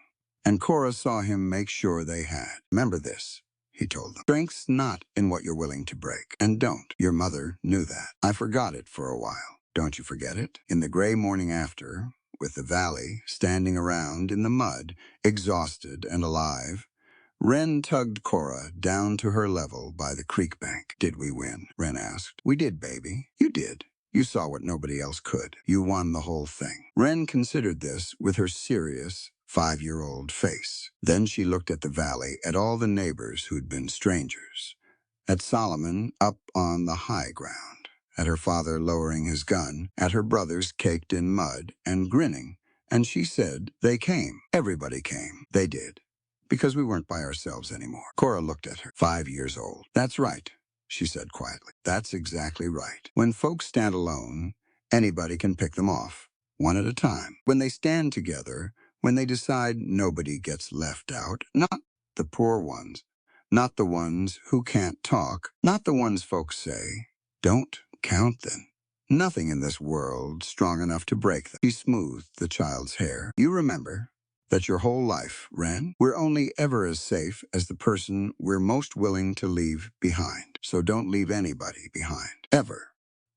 And Cora saw him make sure they had. Remember this, he told them. Strength's not in what you're willing to break. And don't. Your mother knew that. I forgot it for a while. Don't you forget it? In the gray morning after, with the valley standing around in the mud, exhausted and alive, Wren tugged Cora down to her level by the creek bank. Did we win? Wren asked. We did, baby. You did. You saw what nobody else could. You won the whole thing. Wren considered this with her serious 5-year-old face. Then she looked at the valley, at all the neighbors who'd been strangers, at Solomon up on the high ground, at her father lowering his gun, at her brothers caked in mud and grinning, and she said, they came. Everybody came. They did. Because we weren't by ourselves anymore. Cora looked at her. 5 years old. That's right, she said quietly. That's exactly right. When folks stand alone, anybody can pick them off, one at a time. When they stand together, when they decide nobody gets left out, not the poor ones, not the ones who can't talk, not the ones folks say, don't count them. Nothing in this world strong enough to break them. She smoothed the child's hair. You remember, That's your whole life, Wren. We're only ever as safe as the person we're most willing to leave behind. So don't leave anybody behind. Ever.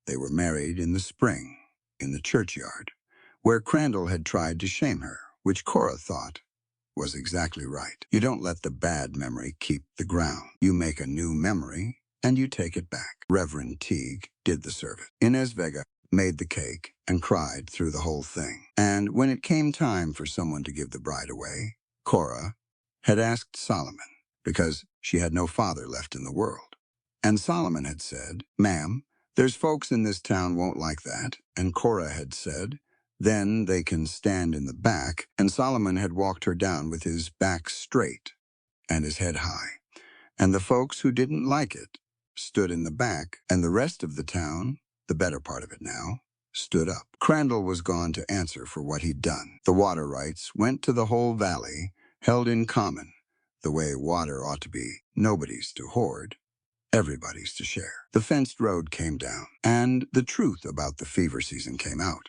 They were married in the spring, in the churchyard, where Crandall had tried to shame her, which Cora thought was exactly right. You don't let the bad memory keep the ground. You make a new memory, and you take it back. Reverend Teague did the service. Inez Vega made the cake and cried through the whole thing. And when it came time for someone to give the bride away, Cora had asked Solomon, because she had no father left in the world. And Solomon had said, "Ma'am, there's folks in this town won't like that." And Cora had said, "Then they can stand in the back," and Solomon had walked her down with his back straight and his head high. And the folks who didn't like it stood in the back, and the rest of the town, the better part of it now, stood up. Crandall was gone to answer for what he'd done. The water rights went to the whole valley, held in common, the way water ought to be. Nobody's to hoard. Everybody's to share. The fenced road came down, and the truth about the fever season came out.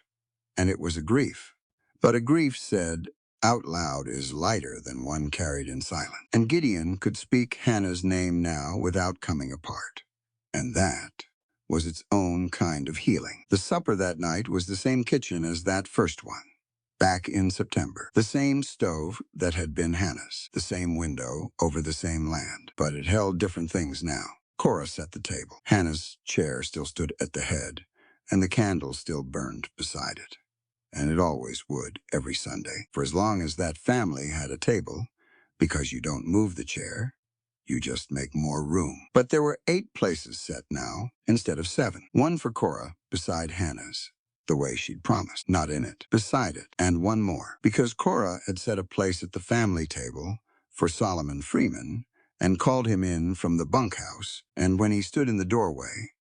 And it was a grief. But a grief said out loud is lighter than one carried in silence. And Gideon could speak Hannah's name now without coming apart. And that was its own kind of healing. The supper that night was the same kitchen as that first one, back in September. The same stove that had been Hannah's. The same window over the same land. But it held different things now. Cora set the table. Hannah's chair still stood at the head, and the candle still burned beside it. And it always would, every Sunday, for as long as that family had a table, because you don't move the chair, you just make more room. But there were 8 places set now, instead of 7. One for Cora, beside Hannah's, the way she'd promised, not in it, beside it, and one more, because Cora had set a place at the family table for Solomon Freeman, and called him in from the bunkhouse, and when he stood in the doorway,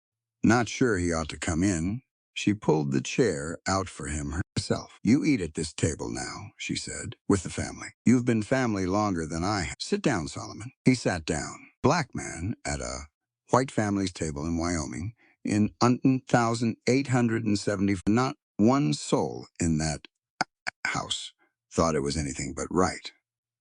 not sure he ought to come in, she pulled the chair out for him herself. "You eat at this table now," she said, "with the family. You've been family longer than I have. Sit down, Solomon." He sat down. Black man at a white family's table in Wyoming in 1870. Not one soul in that house thought it was anything but right,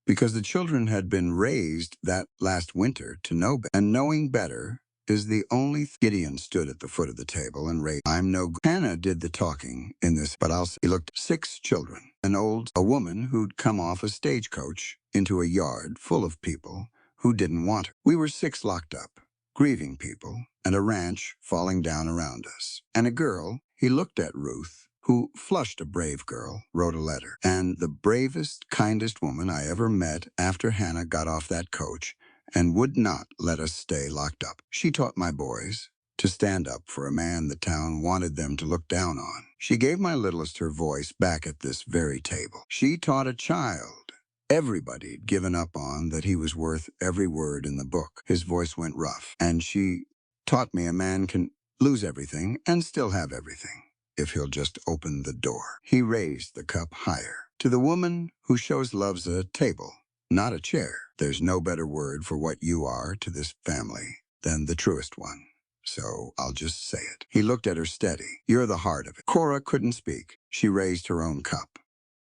because the children had been raised that last winter to know better. And knowing better is the only Gideon stood at the foot of the table and raised, "I'm no good." Hannah did the talking in this, but he looked 6 children, a woman who'd come off a stagecoach into a yard full of people who didn't want her. We were 6 locked up, grieving people, and a ranch falling down around us. And a girl, he looked at Ruth, who flushed a brave girl, wrote a letter. And the bravest, kindest woman I ever met after Hannah got off that coach and would not let us stay locked up. She taught my boys to stand up for a man the town wanted them to look down on. She gave my littlest her voice back at this very table. She taught a child everybody'd given up on that he was worth every word in the book. His voice went rough. And she taught me a man can lose everything and still have everything if he'll just open the door. He raised the cup higher. "To the woman who shows love's a table, not a chair. There's no better word for what you are to this family than the truest one. So I'll just say it." He looked at her steady. "You're the heart of it." Cora couldn't speak. She raised her own cup.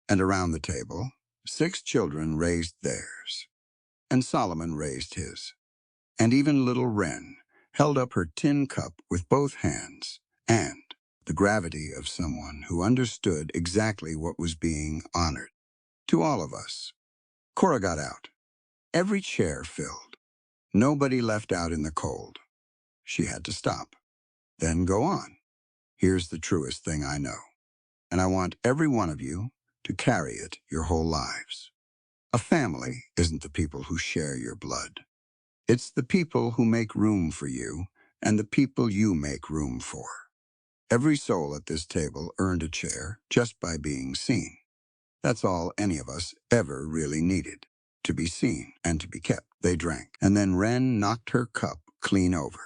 And around the table, 6 children raised theirs. And Solomon raised his. And even little Wren held up her tin cup with both hands. And the gravity of someone who understood exactly what was being honored. To all of us. Cora got out. Every chair filled. Nobody left out in the cold. She had to stop. Then go on. "Here's the truest thing I know. And I want every one of you to carry it your whole lives. A family isn't the people who share your blood. It's the people who make room for you and the people you make room for. Every soul at this table earned a chair just by being seen. That's all any of us ever really needed, to be seen and to be kept." They drank, and then Wren knocked her cup clean over,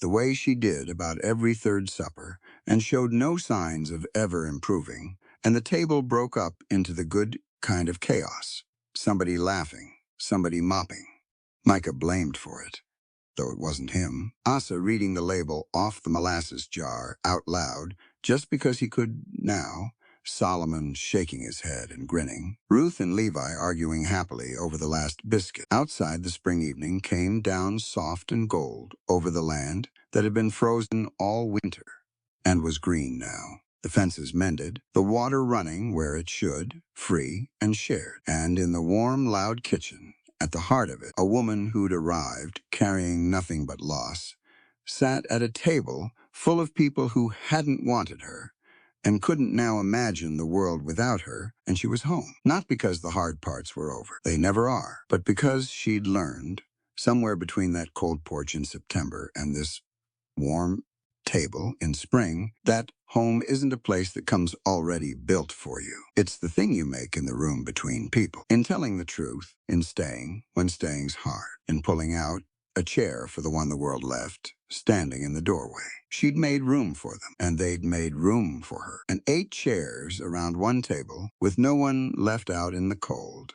the way she did about every third supper, and showed no signs of ever improving, and the table broke up into the good kind of chaos. Somebody laughing, somebody mopping. Micah blamed for it, though it wasn't him. Asa reading the label off the molasses jar out loud, just because he could now, Solomon shaking his head and grinning, Ruth and Levi arguing happily over the last biscuit. Outside, the spring evening came down soft and gold over the land that had been frozen all winter and was green now. The fences mended, the water running where it should, free and shared. And in the warm, loud kitchen, at the heart of it, a woman who'd arrived, carrying nothing but loss, sat at a table full of people who hadn't wanted her and couldn't now imagine the world without her, and she was home. Not because the hard parts were over. They never are. But because she'd learned, somewhere between that cold porch in September and this warm table in spring, that home isn't a place that comes already built for you. It's the thing you make in the room between people. In telling the truth, in staying when staying's hard, in pulling out a chair for the one the world left, standing in the doorway. She'd made room for them, and they'd made room for her. And 8 chairs around one table, with no one left out in the cold,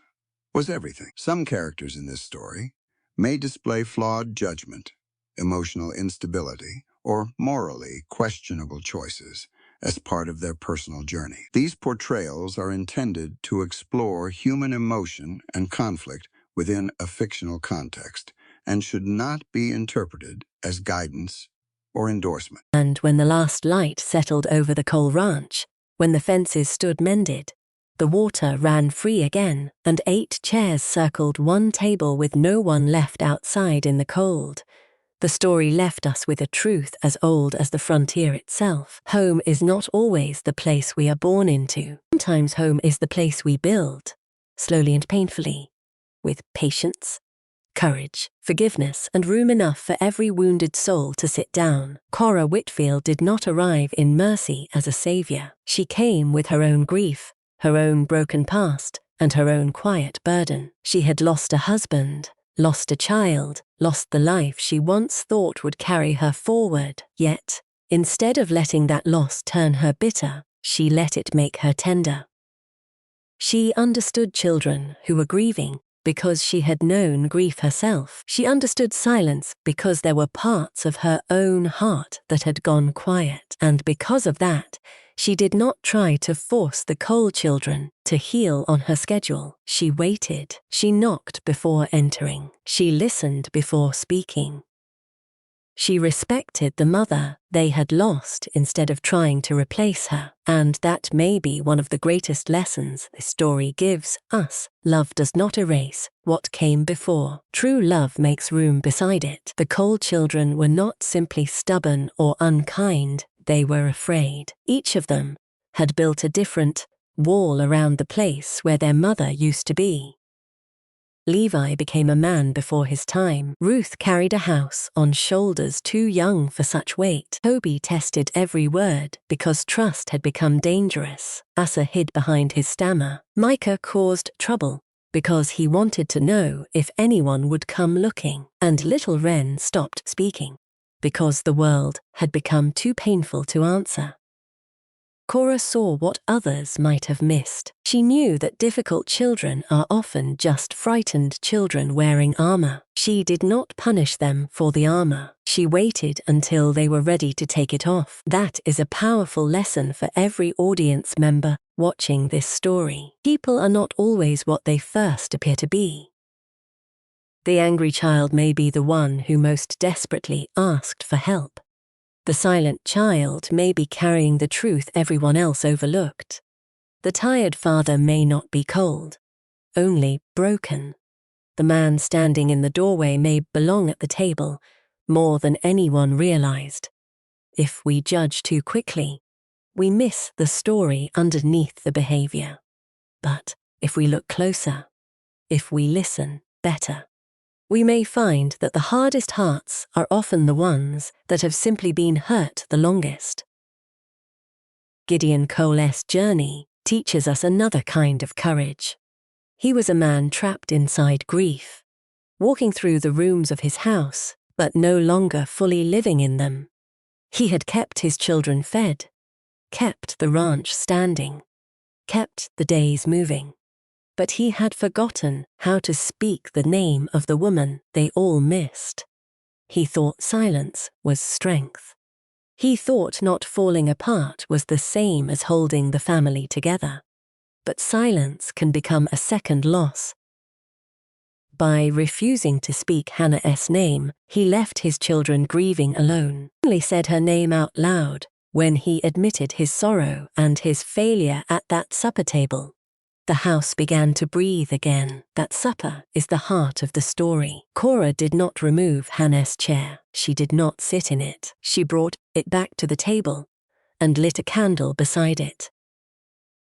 was everything. Some characters in this story may display flawed judgment, emotional instability, or morally questionable choices as part of their personal journey. These portrayals are intended to explore human emotion and conflict within a fictional context and should not be interpreted as guidance or endorsement. And when the last light settled over the coal ranch, when the fences stood mended, the water ran free again, and 8 chairs circled one table with no one left outside in the cold, the story left us with a truth as old as the frontier itself. Home is not always the place we are born into. Sometimes home is the place we build, slowly and painfully, with patience, courage, forgiveness, and room enough for every wounded soul to sit down. Cora Whitfield did not arrive in mercy as a savior. She came with her own grief, her own broken past, and her own quiet burden. She had lost a husband, lost a child, lost the life she once thought would carry her forward. Yet, instead of letting that loss turn her bitter, she let it make her tender. She understood children who were grieving because she had known grief herself. She understood silence because there were parts of her own heart that had gone quiet. And because of that, she did not try to force the coal children to heal on her schedule. She waited. She knocked before entering. She listened before speaking. She respected the mother they had lost instead of trying to replace her. And that may be one of the greatest lessons this story gives us. Love does not erase what came before. True love makes room beside it. The coal children were not simply stubborn or unkind, they were afraid. Each of them had built a different wall around the place where their mother used to be. Levi became a man before his time. Ruth carried a house on shoulders too young for such weight. Toby tested every word because trust had become dangerous. Asa hid behind his stammer. Micah caused trouble because he wanted to know if anyone would come looking. And little Wren stopped speaking because the world had become too painful to answer. Cora saw what others might have missed. She knew that difficult children are often just frightened children wearing armor. She did not punish them for the armor. She waited until they were ready to take it off. That is a powerful lesson for every audience member watching this story. People are not always what they first appear to be. The angry child may be the one who most desperately asked for help. The silent child may be carrying the truth everyone else overlooked. The tired father may not be cold, only broken. The man standing in the doorway may belong at the table more than anyone realized. If we judge too quickly, we miss the story underneath the behavior. But if we look closer, if we listen better, we may find that the hardest hearts are often the ones that have simply been hurt the longest. Gideon Cole's journey teaches us another kind of courage. He was a man trapped inside grief, walking through the rooms of his house, but no longer fully living in them. He had kept his children fed, kept the ranch standing, kept the days moving. But he had forgotten how to speak the name of the woman they all missed. He thought silence was strength. He thought not falling apart was the same as holding the family together. But silence can become a second loss. By refusing to speak Hannah's name, he left his children grieving alone. He only said her name out loud when he admitted his sorrow and his failure at that supper table. The house began to breathe again. That supper is the heart of the story. Cora did not remove Hannah's chair. She did not sit in it. She brought it back to the table and lit a candle beside it.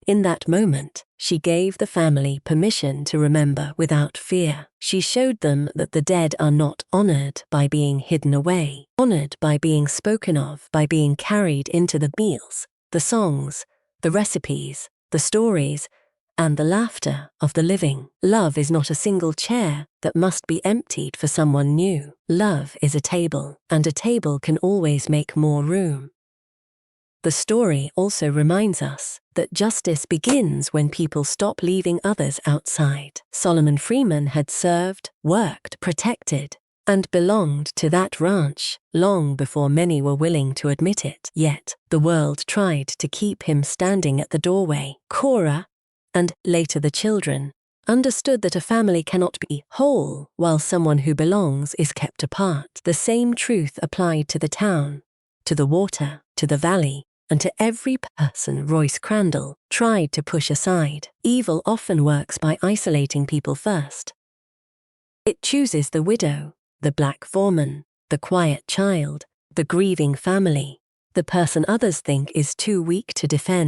In that moment, she gave the family permission to remember without fear. She showed them that the dead are not honored by being hidden away, honored by being spoken of, by being carried into the meals, the songs, the recipes, the stories, and the laughter of the living. Love is not a single chair that must be emptied for someone new. Love is a table, and a table can always make more room. The story also reminds us that justice begins when people stop leaving others outside. Solomon Freeman had served, worked, protected, and belonged to that ranch long before many were willing to admit it. Yet, the world tried to keep him standing at the doorway. Cora, and later the children, understood that a family cannot be whole while someone who belongs is kept apart. The same truth applied to the town, to the water, to the valley, and to every person Royce Crandall tried to push aside. Evil often works by isolating people first. It chooses the widow, the black foreman, the quiet child, the grieving family, the person others think is too weak to defend.